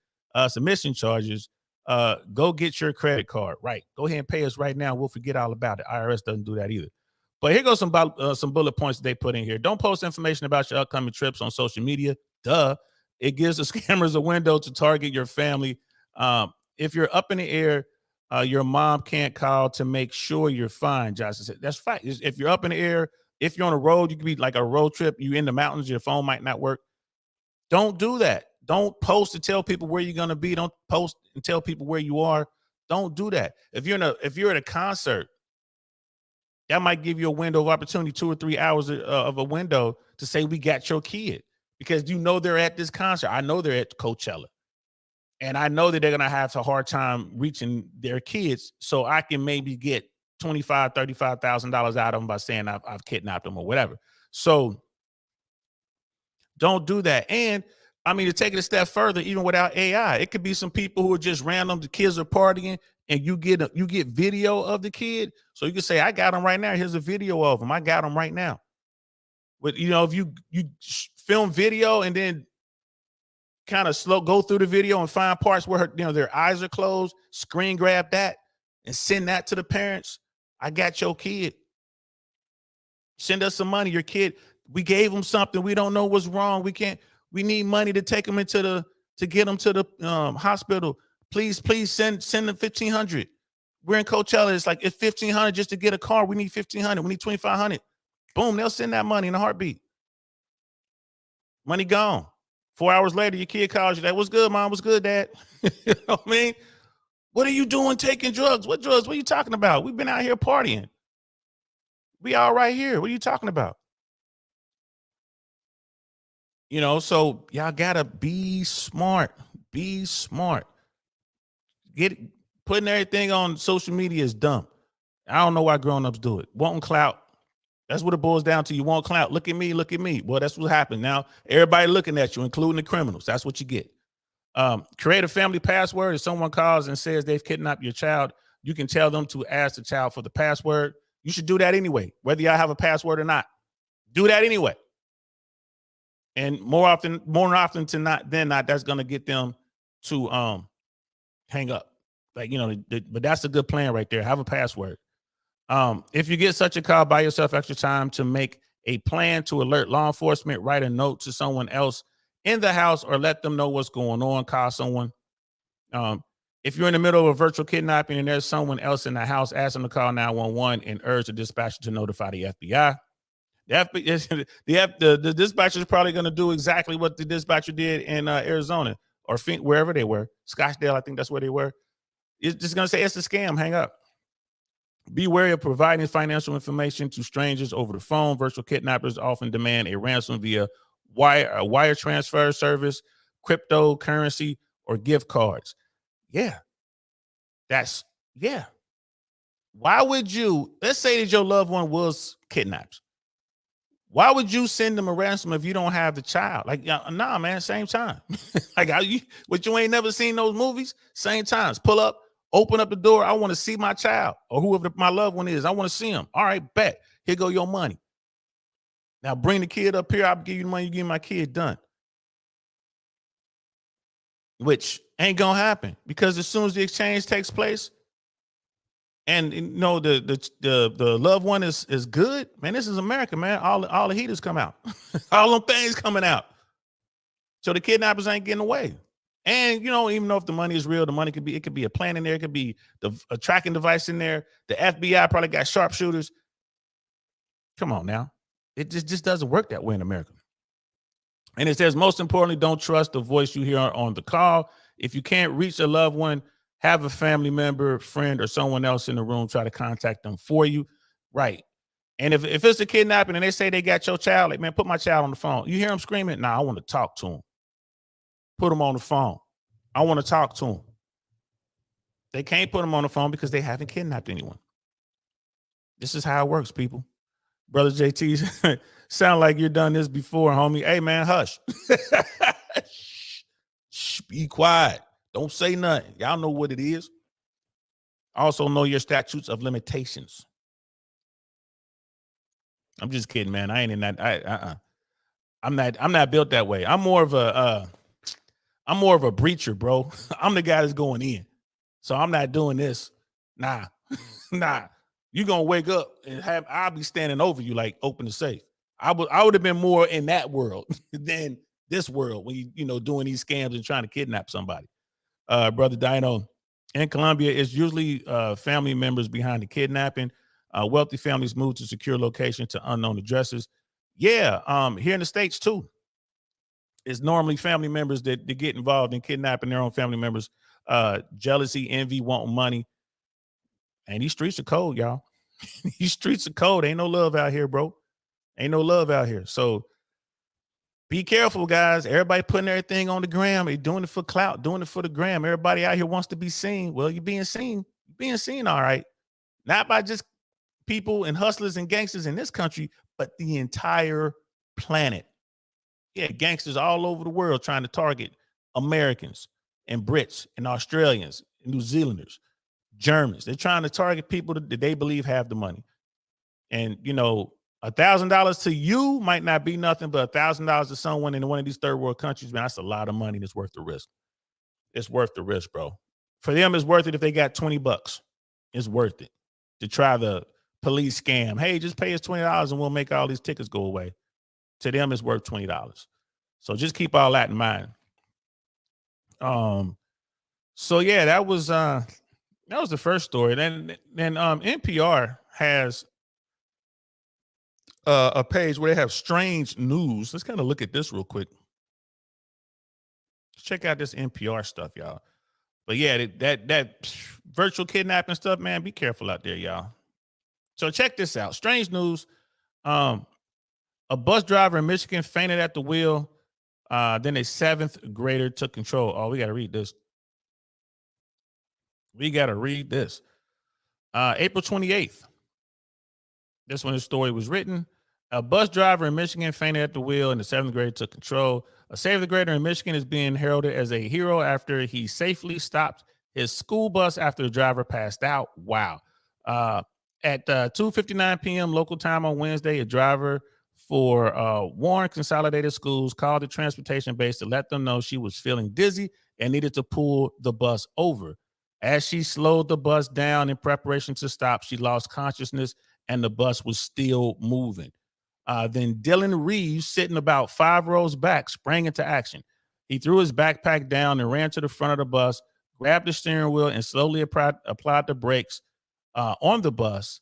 submission charges. Go get your credit card. Right. Go ahead and pay us right now. We'll forget all about it. IRS doesn't do that either. But here goes some bullet points they put in here. Don't post information about your upcoming trips on social media. Duh. It gives the scammers a window to target your family. If you're up in the air, your mom can't call to make sure you're fine. Johnson said, that's fact. If you're up in the air, if you're on a road, you could be like a road trip. You in the mountains, your phone might not work. Don't do that. Don't post to tell people where you're going to be. Don't post and tell people where you are. Don't do that. If you're at a concert, that might give you a window of opportunity, 2 or 3 hours of a window to say, we got your kid, because you know they're at this concert. I know they're at Coachella, and I know that they're going to have a hard time reaching their kids. So I can maybe get $25,000, $35,000 out of them by saying I've kidnapped them or whatever. So don't do that. And I mean, to take it a step further, even without AI, it could be some people who are just random. The kids are partying, and you get video of the kid, so you can say, I got him right now. Here's a video of him. I got him right now. But if you film video and then kind of go through the video and find parts where their eyes are closed, screen grab that and send that to the parents. I got your kid. Send us some money. Your kid, we gave him something. We don't know what's wrong. We need money to take him to get him to the hospital. Please send them $1,500. We're in Coachella. It's like, it's $1,500 just to get a car. We need $1,500. We need $2,500. Boom, they'll send that money in a heartbeat. Money gone. 4 hours later, your kid calls you. Like, what's good, mom? What's good, dad? You know what I mean? What are you doing taking drugs? What drugs? What are you talking about? We've been out here partying. We all right here. What are you talking about? So y'all gotta be smart. Be smart. Putting everything on social media is dumb. I don't know why grown-ups do it. Wanting clout. That's what it boils down to. You want clout. Look at me. Look at me. Well, that's what happened. Now everybody looking at you, including the criminals. That's what you get. Create a family password. If someone calls and says they've kidnapped your child, you can tell them to ask the child for the password. You should do that anyway, whether y'all have a password or not. Do that anyway. And more often than not, that's going to get them to hang up. But that's a good plan right there. Have a password. If you get such a call, buy yourself extra time to make a plan to alert law enforcement. Write a note to someone else in the house or let them know what's going on. Call someone. If you're in the middle of a virtual kidnapping and there's someone else in the house, ask them to call 911 and urge the dispatcher to notify the FBI. The dispatcher is probably going to do exactly what the dispatcher did in Arizona or wherever they were. Scottsdale, I think that's where they were. It's just going to say it's a scam. Hang up. Be wary of providing financial information to strangers over the phone. Virtual kidnappers often demand a ransom via wire transfer service, cryptocurrency, or gift cards. Yeah. Why would you, let's say that your loved one was kidnapped. Why would you send them a ransom if you don't have the child? Like, nah, man, same time. But you ain't never seen those movies? Same times. Pull up, open up the door. I want to see my child or whoever my loved one is. I want to see him. All right, bet. Here go your money. Now bring the kid up here. I'll give you the money. You give my kid. Done. Which ain't going to happen because as soon as the exchange takes place, and the loved one is good, man. This is America, man. All the heaters come out, all them things coming out. So the kidnappers ain't getting away. And even though if the money is real, the money could be a plan in there. It could be a tracking device in there. The FBI probably got sharpshooters. Come on now, it just doesn't work that way in America. And it says, most importantly, don't trust the voice you hear on the call. If you can't reach a loved one, have a family member, friend, or someone else in the room try to contact them for you. Right. And if it's a kidnapping and they say they got your child, like, man, put my child on the phone. You hear them screaming? Nah, I want to talk to him. Put him on the phone. I want to talk to him. They can't put him on the phone because they haven't kidnapped anyone. This is how it works, people. Brother JT, sound like you've done this before, homie. Hey, man, hush. Shh, be quiet. Don't say nothing. Y'all know what it is. Also know your statutes of limitations. I'm just kidding, man. I ain't in that. I'm not built that way. I'm more of a breacher, bro. I'm the guy that's going in. So I'm not doing this. Nah. Nah. You're gonna wake up and I'll be standing over you like open the safe. I would have been more in that world than this world when you doing these scams and trying to kidnap somebody. Brother Dino, in Colombia, it's usually family members behind the kidnapping. Wealthy families move to secure location to unknown addresses. Yeah, here in the States too. It's normally family members that get involved in kidnapping their own family members. Jealousy, envy, wanting money. And these streets are cold, y'all. These streets are cold. Ain't no love out here, bro. Ain't no love out here. So be careful, guys. Everybody putting everything on the gram. They're doing it for clout, doing it for the gram. Everybody out here wants to be seen. Well, you're being seen. You're being seen, all right. Not by just people and hustlers and gangsters in this country, but the entire planet. Yeah, gangsters all over the world trying to target Americans and Brits and Australians and New Zealanders, Germans. They're trying to target people that they believe have the money. And, $1,000 to you might not be nothing, but $1,000 to someone in one of these third world countries, man, that's a lot of money that's worth the risk. It's worth the risk, bro. For them, it's worth it if they got $20. It's worth it to try the police scam. Hey, just pay us $20 and we'll make all these tickets go away. To them, it's worth $20. So just keep all that in mind. So yeah, that was the first story. Then NPR has a page where they have strange news. Let's kind of look at this real quick. Let's check out this NPR stuff, y'all. But yeah, that virtual kidnapping stuff, man, be careful out there, y'all. So check this out. Strange news. A bus driver in Michigan fainted at the wheel. Then a 7th grader took control. Oh, we got to read this. April 28th. That's when the story was written. A bus driver in Michigan fainted at the wheel and the 7th grader took control. A 7th grader in Michigan is being heralded as a hero after he safely stopped his school bus after the driver passed out. Wow. At 2:59 p.m. local time on Wednesday, a driver for Warren Consolidated Schools called the transportation base to let them know she was feeling dizzy and needed to pull the bus over. As she slowed the bus down in preparation to stop, she lost consciousness and the bus was still moving. Then Dylan Reeves, sitting about 5 rows back, sprang into action. He threw his backpack down and ran to the front of the bus, grabbed the steering wheel, and slowly applied the brakes on the bus.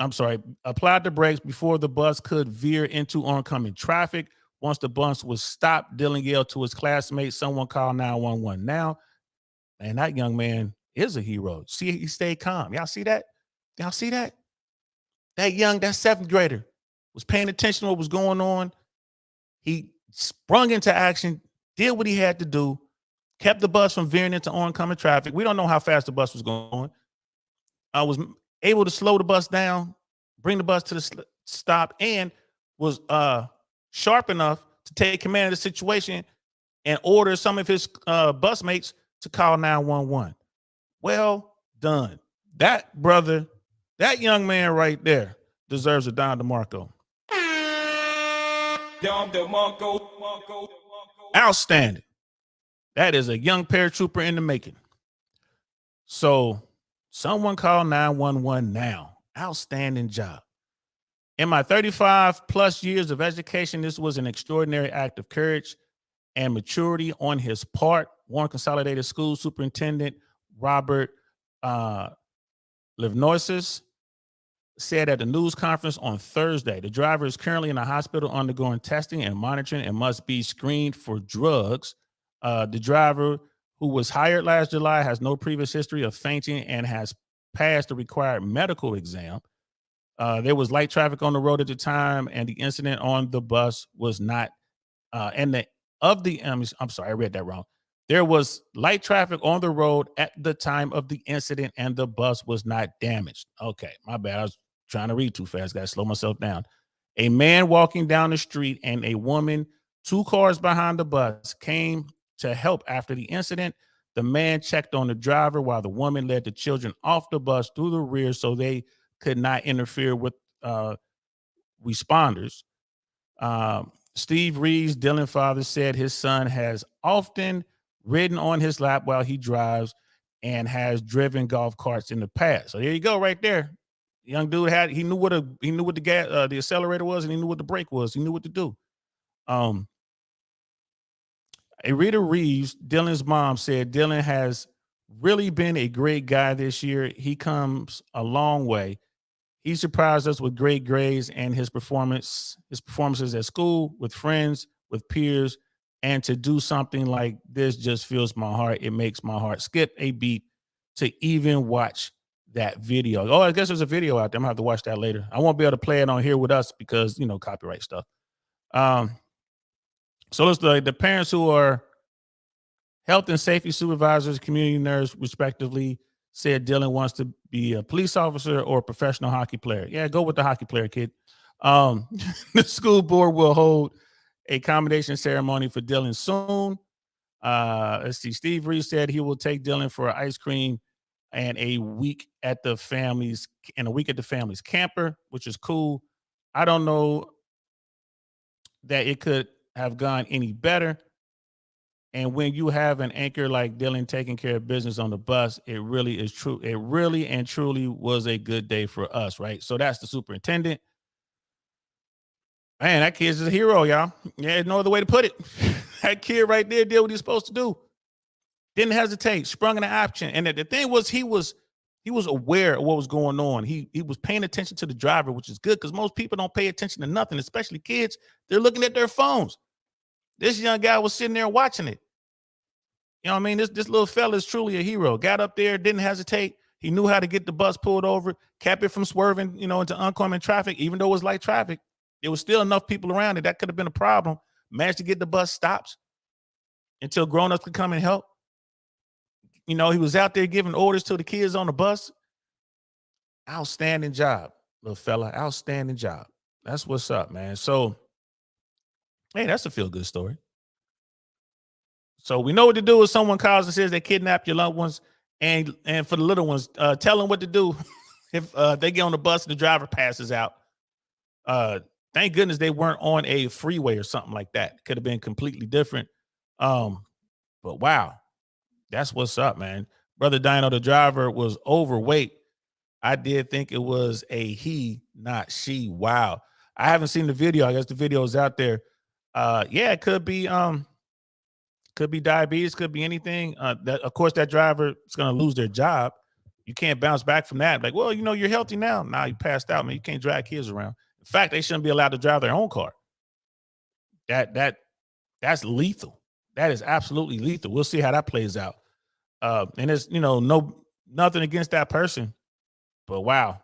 Applied the brakes before the bus could veer into oncoming traffic. Once the bus was stopped, Dylan yelled to his classmates, "Someone call 911 now." And that young man is a hero. See, he stayed calm. Y'all see that? Y'all see that? That 7th grader was paying attention to what was going on. He sprung into action, did what he had to do, kept the bus from veering into oncoming traffic. We don't know how fast the bus was going. I was able to slow the bus down, bring the bus to the stop, and was sharp enough to take command of the situation and order some of his bus mates to call 911. Well done. That young man right there deserves a Don DeMarco. Outstanding. That is a young paratrooper in the making. So someone call 911 now. Outstanding job. In my 35 plus years of education, this was an extraordinary act of courage and maturity on his part. Warren Consolidated School Superintendent Robert Livnoisis said at the news conference on Thursday. The driver is currently in a hospital undergoing testing and monitoring and must be screened for drugs. The driver, who was hired last July, has no previous history of fainting and has passed the required medical exam. There was light traffic on the road at the time, and the incident on the bus was not. I'm sorry, I read that wrong. There was light traffic on the road at the time of the incident, and the bus was not damaged. Okay, my bad. I was trying to read too fast. Got to slow myself down. A man walking down the street and a woman, 2 cars behind the bus, came to help after the incident. The man checked on the driver while the woman led the children off the bus through the rear so they could not interfere with responders. Steve Reeves, Dylan's father, said his son has often ridden on his lap while he drives and has driven golf carts in the past. So there you go, right there. The young dude knew what the gas, the accelerator was, and he knew what the brake was. He knew what to do. Rita Reeves, Dylan's mom, said Dylan has really been a great guy this year. He comes a long way. He surprised us with great grades and his performances at school, with friends, with peers, and to do something like this just fills my heart. It makes my heart skip a beat to even watch that video. Oh, I guess there's a video out there. I'm gonna have to watch that later. I won't be able to play it on here with us because, copyright stuff. So it's the parents who are health and safety supervisors, community nurse, respectively, said Dylan wants to be a police officer or a professional hockey player. Yeah, go with the hockey player, kid. The school board will hold a commendation ceremony for Dylan soon. Let's see. Steve Reeves said he will take Dylan for ice cream and a week at the family's camper, which is cool. I don't know that it could have gone any better. And when you have an anchor like Dylan taking care of business on the bus, it really is true. It really and truly was a good day for us, right? So that's the superintendent. Man, that kid's a hero, y'all. Yeah, there's no other way to put it. That kid right there did what he's supposed to do. Didn't hesitate, sprung an option. And the thing was, he was aware of what was going on. He was paying attention to the driver, which is good because most people don't pay attention to nothing, especially kids. They're looking at their phones. This young guy was sitting there watching it. You know what I mean? This little fella is truly a hero. Got up there, didn't hesitate. He knew how to get the bus pulled over, kept it from swerving, into oncoming traffic. Even though it was light traffic, there was still enough people around it. That could have been a problem. Managed to get the bus stopped until grown-ups could come and help. He was out there giving orders to the kids on the bus. Outstanding job, little fella. Outstanding job. That's what's up, man. So, hey, that's a feel-good story. So we know what to do if someone calls and says they kidnapped your loved ones, and for the little ones, tell them what to do if they get on the bus and the driver passes out. Thank goodness they weren't on a freeway or something like that. Could have been completely different. But wow, that's what's up, man. Brother Dino, the driver, was overweight. I did think it was a he, not she. Wow. I haven't seen the video. I guess the video is out there. Yeah, it could be diabetes, could be anything. That, of course, that driver is going to lose their job. You can't bounce back from that. Like, well, you're healthy now. Nah, you passed out, man. You can't drag kids around. In fact, they shouldn't be allowed to drive their own car. That's lethal. That is absolutely lethal. We'll see how that plays out. And it's, nothing against that person, but wow.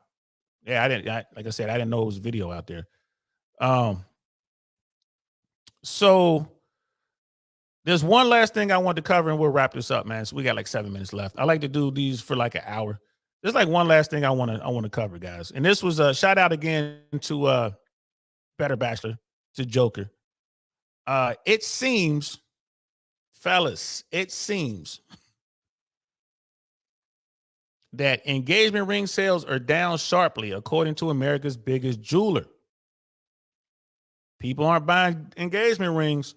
Yeah, like I said, I didn't know it was a video out there. So there's one last thing I want to cover, and we'll wrap this up, man. So we got like 7 minutes left. I like to do these for like an hour. There's like one last thing I want to cover, guys. And this was a shout out again to Better Bachelor, to Joker. It seems, fellas, that engagement ring sales are down sharply, according to America's biggest jeweler. People aren't buying engagement rings.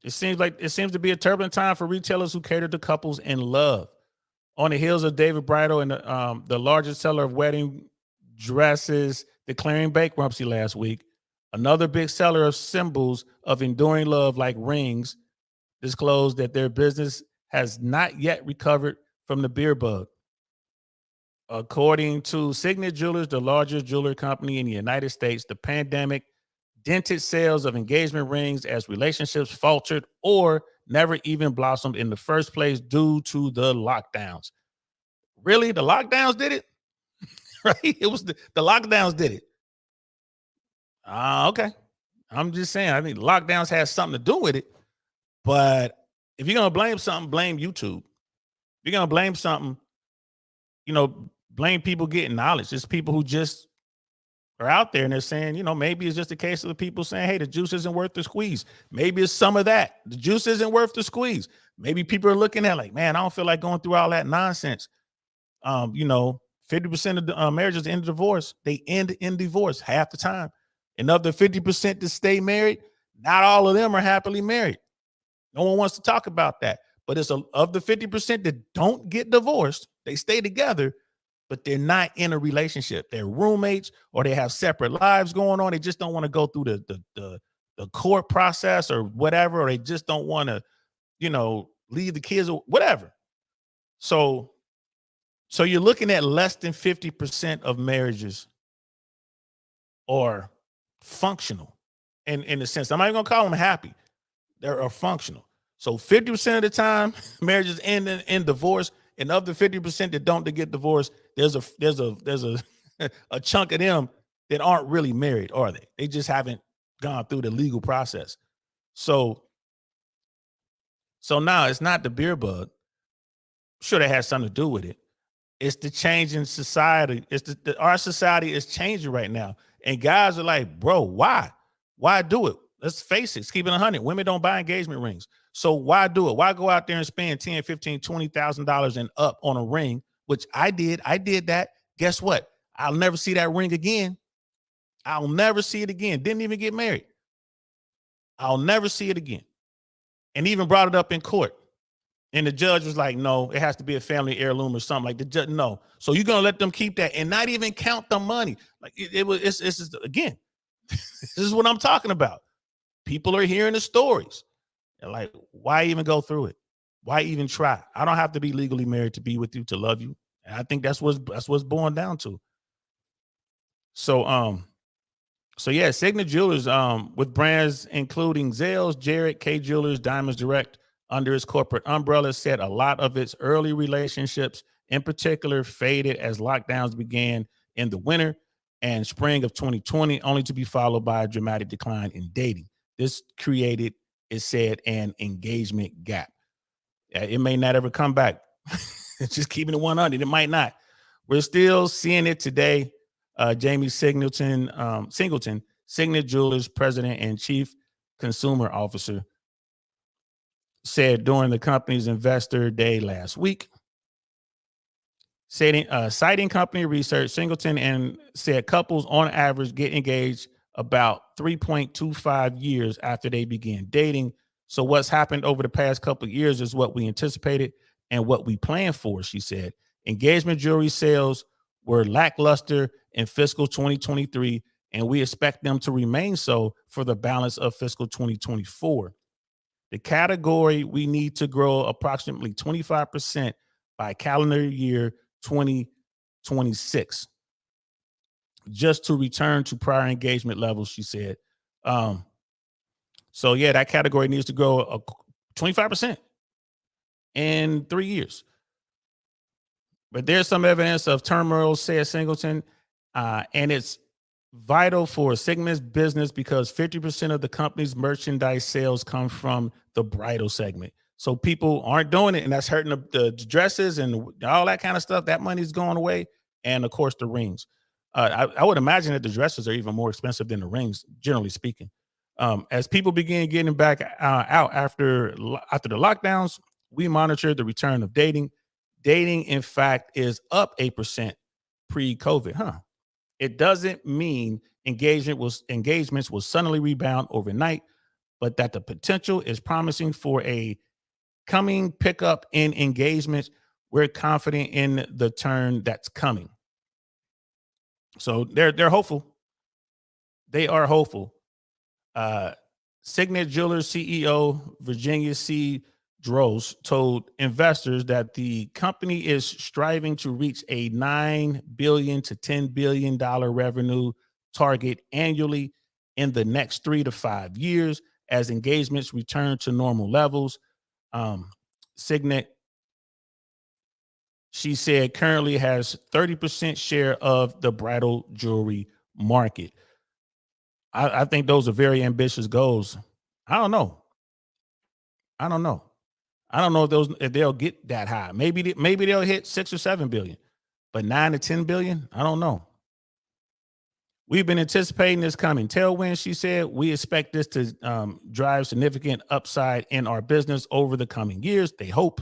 It seems to be a turbulent time for retailers who cater to couples in love. On the heels of David Bridal and the largest seller of wedding dresses declaring bankruptcy last week, another big seller of symbols of enduring love like rings disclosed that their business has not yet recovered from the beer bug. According to Signet Jewelers, the largest jewelry company in the United States, the pandemic dented sales of engagement rings as relationships faltered or never even blossomed in the first place due to the lockdowns. Really? The lockdowns did it? Right? It was the lockdowns did it. Okay. I'm just saying, I think lockdowns has something to do with it. But if you're gonna blame something, blame YouTube. If you're gonna blame something, blame people getting knowledge. It's people who just are out there and they're saying, maybe it's just a case of the people saying, hey, the juice isn't worth the squeeze. Maybe it's some of that. The juice isn't worth the squeeze. Maybe people are looking at like, man, I don't feel like going through all that nonsense. 50% of the marriages end in divorce. They end in divorce half the time. And of the 50% that stay married, not all of them are happily married. No one wants to talk about that. But it's of the 50% that don't get divorced, they stay together, but they're not in a relationship. They're roommates or they have separate lives going on. They just don't want to go through the court process or whatever, or they just don't want to, leave the kids or whatever. So you're looking at less than 50% of marriages are functional in the sense. I'm not even gonna call them happy. They're functional. So 50% of the time, marriages end in divorce, and of the 50% that don't get divorced, there's a a chunk of them that aren't really married, are they? They just haven't gone through the legal process. So now it's not the beer bug. Sure, that has something to do with it. It's the change in society. It's our society is changing right now. And guys are like, bro, why? Why do it? Let's face it, it's keeping 100. Women don't buy engagement rings. So why do it? Why go out there and spend $10, $15, $20,000 and up on a ring, which I did. I did that. Guess what? I'll never see that ring again. I'll never see it again. Didn't even get married. I'll never see it again. And even brought it up in court. And the judge was like, no, it has to be a family heirloom or something. Like the judge, no. So you're gonna let them keep that and not even count the money. Like it's just, again, this is what I'm talking about. People are hearing the stories. They're like, why even go through it? Why even try? I don't have to be legally married to be with you, to love you. And I think that's what's born down to. So yeah, Signet Jewelers, with brands including Zales, Jared, K Jewelers, Diamonds Direct, under its corporate umbrella, said a lot of its early relationships, in particular, faded as lockdowns began in the winter and spring of 2020, only to be followed by a dramatic decline in dating. This created, it said, an engagement gap. It may not ever come back. It's just keeping it 100. It might not. We're still seeing it today. Jamie Singleton, Signet Jewelers President and Chief Consumer Officer, said during the company's investor day last week, citing company research, Singleton and said couples on average get engaged about 3.25 years after they begin dating. So what's happened over the past couple of years is what we anticipated and what we planned for, she said. Engagement jewelry sales were lackluster in fiscal 2023, and we expect them to remain so for the balance of fiscal 2024. The category we need to grow approximately 25% by calendar year 2026, just to return to prior engagement levels, she said. So yeah, that category needs to grow 25% in 3 years. But there's some evidence of turmoil, said Singleton, and it's vital for Sigma's business because 50% of the company's merchandise sales come from the bridal segment. So people aren't doing it, and that's hurting the dresses and all that kind of stuff. That money's going away, and of course the rings. I would imagine that the dresses are even more expensive than the rings, generally speaking. As people begin getting back out after the lockdowns, we monitor the return of dating. Dating, in fact, is up 8% pre-COVID. It doesn't mean engagements will suddenly rebound overnight, but that the potential is promising for a coming pickup in engagements. We're confident in the turn that's coming. So they're hopeful. They are hopeful. Signet Jewelers CEO Virginia C. Droz told investors that the company is striving to reach a $9 billion to $10 billion revenue target annually in the next 3 to 5 years as engagements return to normal levels. Signet, she said, currently has 30% share of the bridal jewelry market. I think those are very ambitious goals. I don't know. I don't know. I don't know if they'll get that high. Maybe they'll hit 6 or 7 billion, but 9 to 10 billion. I don't know. We've been anticipating this coming tailwind, she said. We expect this to drive significant upside in our business over the coming years. They hope.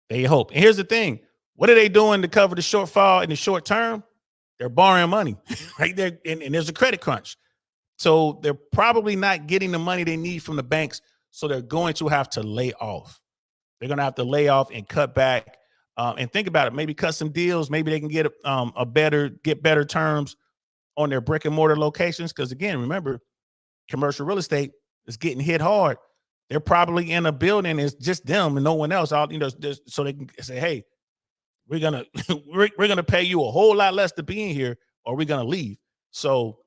They hope. And here's the thing: what are they doing to cover the shortfall in the short term? They're borrowing money, right there, and there's a credit crunch. So they're probably not getting the money they need from the banks. So they're going to have to lay off. They're going to have to lay off and cut back. And think about it. Maybe cut some deals. Maybe they can get better terms on their brick and mortar locations. Because again, remember, commercial real estate is getting hit hard. They're probably in a building. It's just them and no one else. So they can say, "Hey, we're gonna we're gonna pay you a whole lot less to be in here, or we're gonna leave." So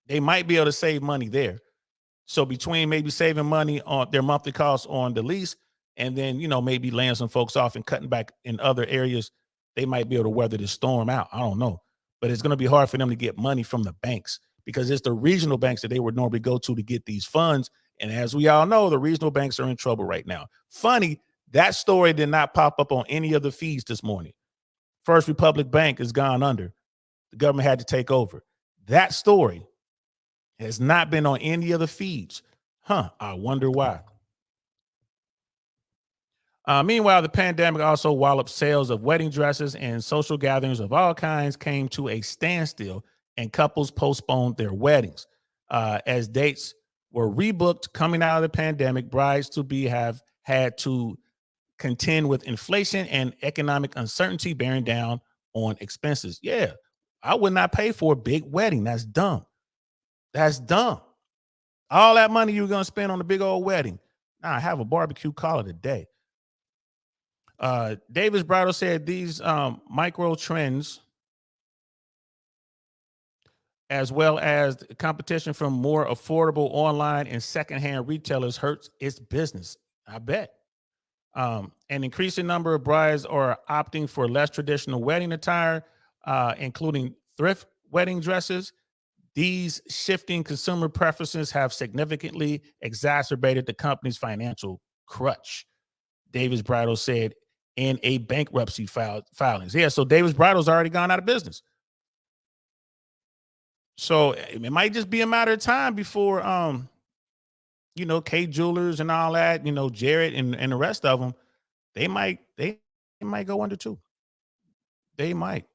they might be able to save money there. So between maybe saving money on their monthly costs on the lease and then, maybe laying some folks off and cutting back in other areas, they might be able to weather the storm out. I don't know. But it's going to be hard for them to get money from the banks because it's the regional banks that they would normally go to get these funds. And as we all know, the regional banks are in trouble right now. Funny, that story did not pop up on any of the feeds this morning. First Republic Bank has gone under. The government had to take over. That story has not been on any of the feeds. I wonder why. Meanwhile, the pandemic also walloped sales of wedding dresses, and social gatherings of all kinds came to a standstill, and couples postponed their weddings. As dates were rebooked coming out of the pandemic, brides-to-be have had to contend with inflation and economic uncertainty bearing down on expenses. Yeah, I would not pay for a big wedding. That's dumb. That's dumb. All that money you're going to spend on a big old wedding. Nah, have a barbecue, call it a day. Davis Bridal said these micro trends, as well as the competition from more affordable online and secondhand retailers, hurts its business. I bet. An increasing number of brides are opting for less traditional wedding attire, including thrift wedding dresses. These shifting consumer preferences have significantly exacerbated the company's financial crutch, Davis Bridal said in a bankruptcy filings. Yeah, so Davis Bridal's already gone out of business. So it might just be a matter of time before, K Jewelers and all that, Jared and the rest of them, they might go under too. They might.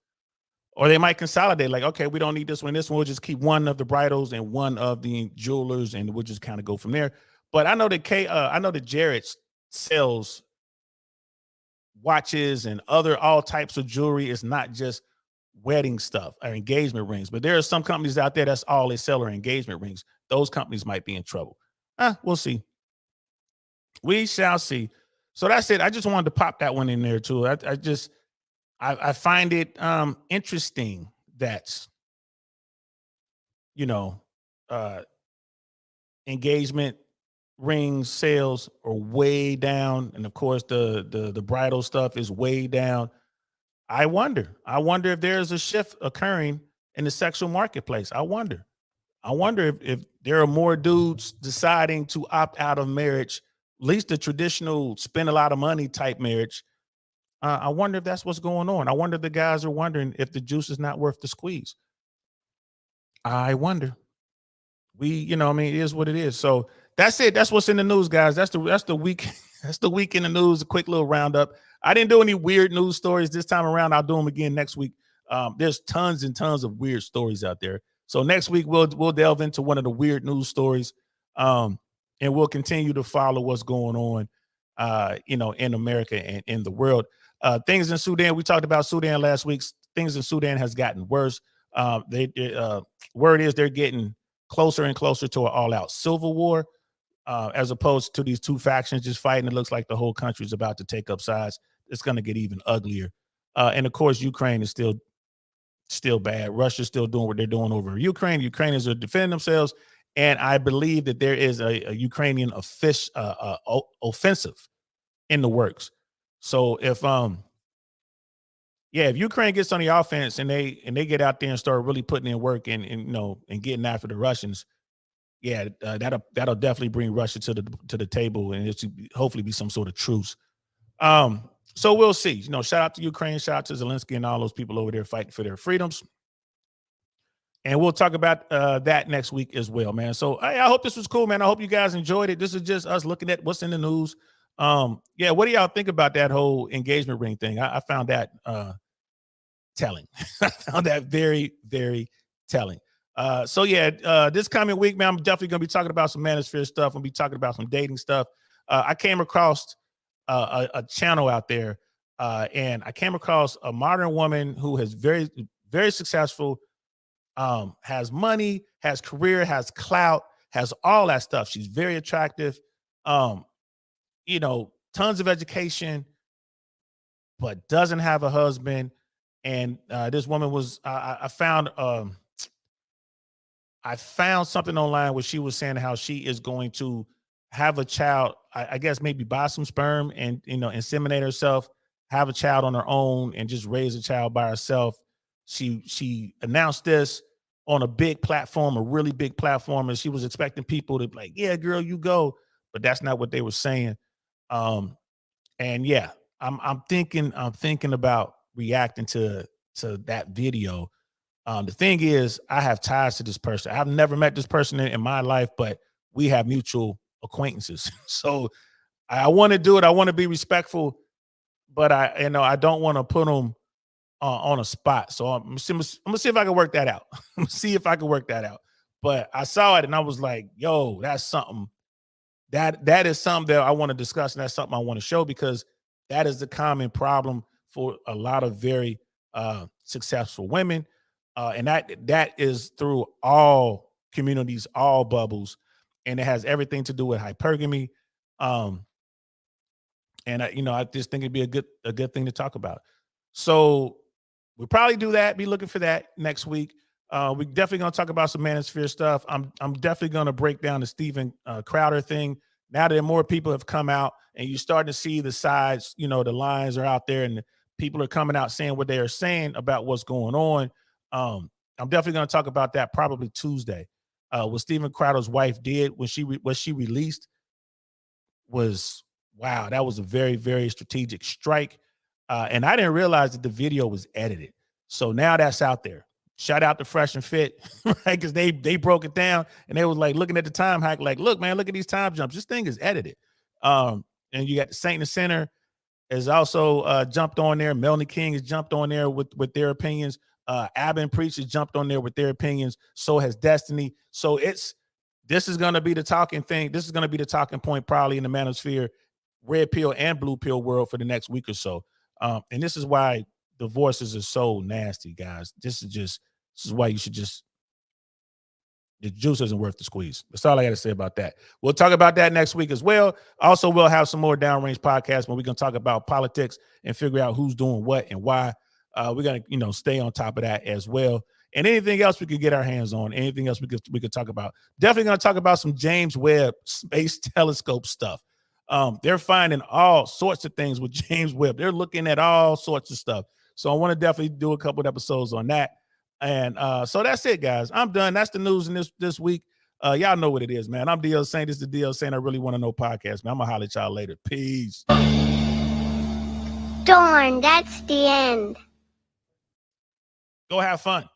Or they might consolidate, like, okay, we don't need this one. This one, we'll just keep one of the bridals and one of the jewelers, and we'll just kind of go from there. But I know that Jared sells watches and all types of jewelry. It's not just wedding stuff or engagement rings. But there are some companies out there that's all they sell are engagement rings. Those companies might be in trouble. We'll see. We shall see. So that's it. I just wanted to pop that one in there too. I find it interesting that engagement ring sales are way down, and of course the bridal stuff is way down. I wonder if there's a shift occurring in the sexual marketplace. I wonder if there are more dudes deciding to opt out of marriage, at least the traditional spend a lot of money type marriage. I wonder if that's what's going on. I wonder if the guys are wondering if the juice is not worth the squeeze. I wonder. It is what it is. So that's it. That's what's in the news, guys. That's the week. That's the week in the news. A quick little roundup. I didn't do any weird news stories this time around. I'll do them again next week. There's tons and tons of weird stories out there. So next week we'll delve into one of the weird news stories, and we'll continue to follow what's going on, in America and in the world. Things in Sudan. We talked about Sudan last week. Things in Sudan has gotten worse. Word is they're getting closer and closer to an all-out civil war. as opposed to these two factions just fighting. It looks like the whole country is about to take up sides. It's going to get even uglier. And of course, Ukraine is still bad. Russia's still doing what they're doing over Ukraine. Ukrainians are defending themselves. And I believe that there is a Ukrainian offensive in the works. So if Ukraine gets on the offense and they get out there and start really putting in work and getting after the Russians, that'll definitely bring Russia to the table, and it should hopefully be some sort of truce. So we'll see. Shout out to Ukraine, shout out to Zelensky and all those people over there fighting for their freedoms. And we'll talk about that next week as well, man. So I hope this was cool, man. I hope you guys enjoyed it. This is just us looking at what's in the news. What do y'all think about that whole engagement ring thing? I found that telling. I found that very, very telling. This coming week, man, I'm definitely going to be talking about some manosphere stuff. I'm going to be talking about some dating stuff. I came across a channel out there, and I came across a modern woman who is very, very successful, has money, has career, has clout, has all that stuff. She's very attractive, tons of education, but doesn't have a husband. And this woman was, I found something online where she was saying how she is going to have a child, I guess maybe buy some sperm and, inseminate herself, have a child on her own and just raise a child by herself. She announced this on a big platform, a really big platform. And she was expecting people to be like, yeah, girl, you go. But that's not what they were saying. I'm thinking about reacting to that video. The thing is, I have ties to this person. I've never met this person in my life, but we have mutual acquaintances. So I want to do it. I want to be respectful, but I don't want to put them on a spot. So I'm gonna see if I can work that out. I'm gonna see if I can work that out. But I saw it and I was like, yo, that's something that is something that I want to discuss. And that's something I want to show, because that is the common problem for a lot of very successful women. And that is through all communities, all bubbles, and it has everything to do with hypergamy. I just think it'd be a good thing to talk about. So we'll probably do that. Be looking for that next week. We're definitely gonna talk about some manosphere stuff. I'm definitely gonna break down the Steven Crowder thing. Now that more people have come out and you're starting to see the sides, the lines are out there and people are coming out saying what they are saying about what's going on. I'm definitely going to talk about that probably Tuesday. What Steven Crowder's wife did when she released was, wow, that was a very, very strategic strike. And I didn't realize that the video was edited. So now that's out there. Shout out to Fresh and Fit, right? Because they broke it down and they was like looking at the time hack, like, look, man, look at these time jumps. This thing is edited. And you got the Saint and Sinner has also jumped on there. Melanie King has jumped on there with their opinions. Abin Preach has jumped on there with their opinions. So has Destiny. So this is going to be the talking thing. This is going to be the talking point probably in the manosphere, red pill and blue pill world for the next week or so. And this is why divorces are so nasty, guys. This is why you should just, the juice isn't worth the squeeze. That's all I got to say about that. We'll talk about that next week as well. Also, we'll have some more Downrange podcasts when we're going to talk about politics and figure out who's doing what and why. We're going to, stay on top of that as well. And anything else we could get our hands on, anything else we could talk about. Definitely going to talk about some James Webb Space Telescope stuff. They're finding all sorts of things with James Webb. They're looking at all sorts of stuff. So I want to definitely do a couple of episodes on that. And so that's it, guys. I'm done. That's the news in this week. Y'all know what it is, man. I'm DL Saint. This is the DL Saint I Really Want to Know podcast, man. I'm going to holler at y'all later. Peace. Darn, that's the end. Go have fun.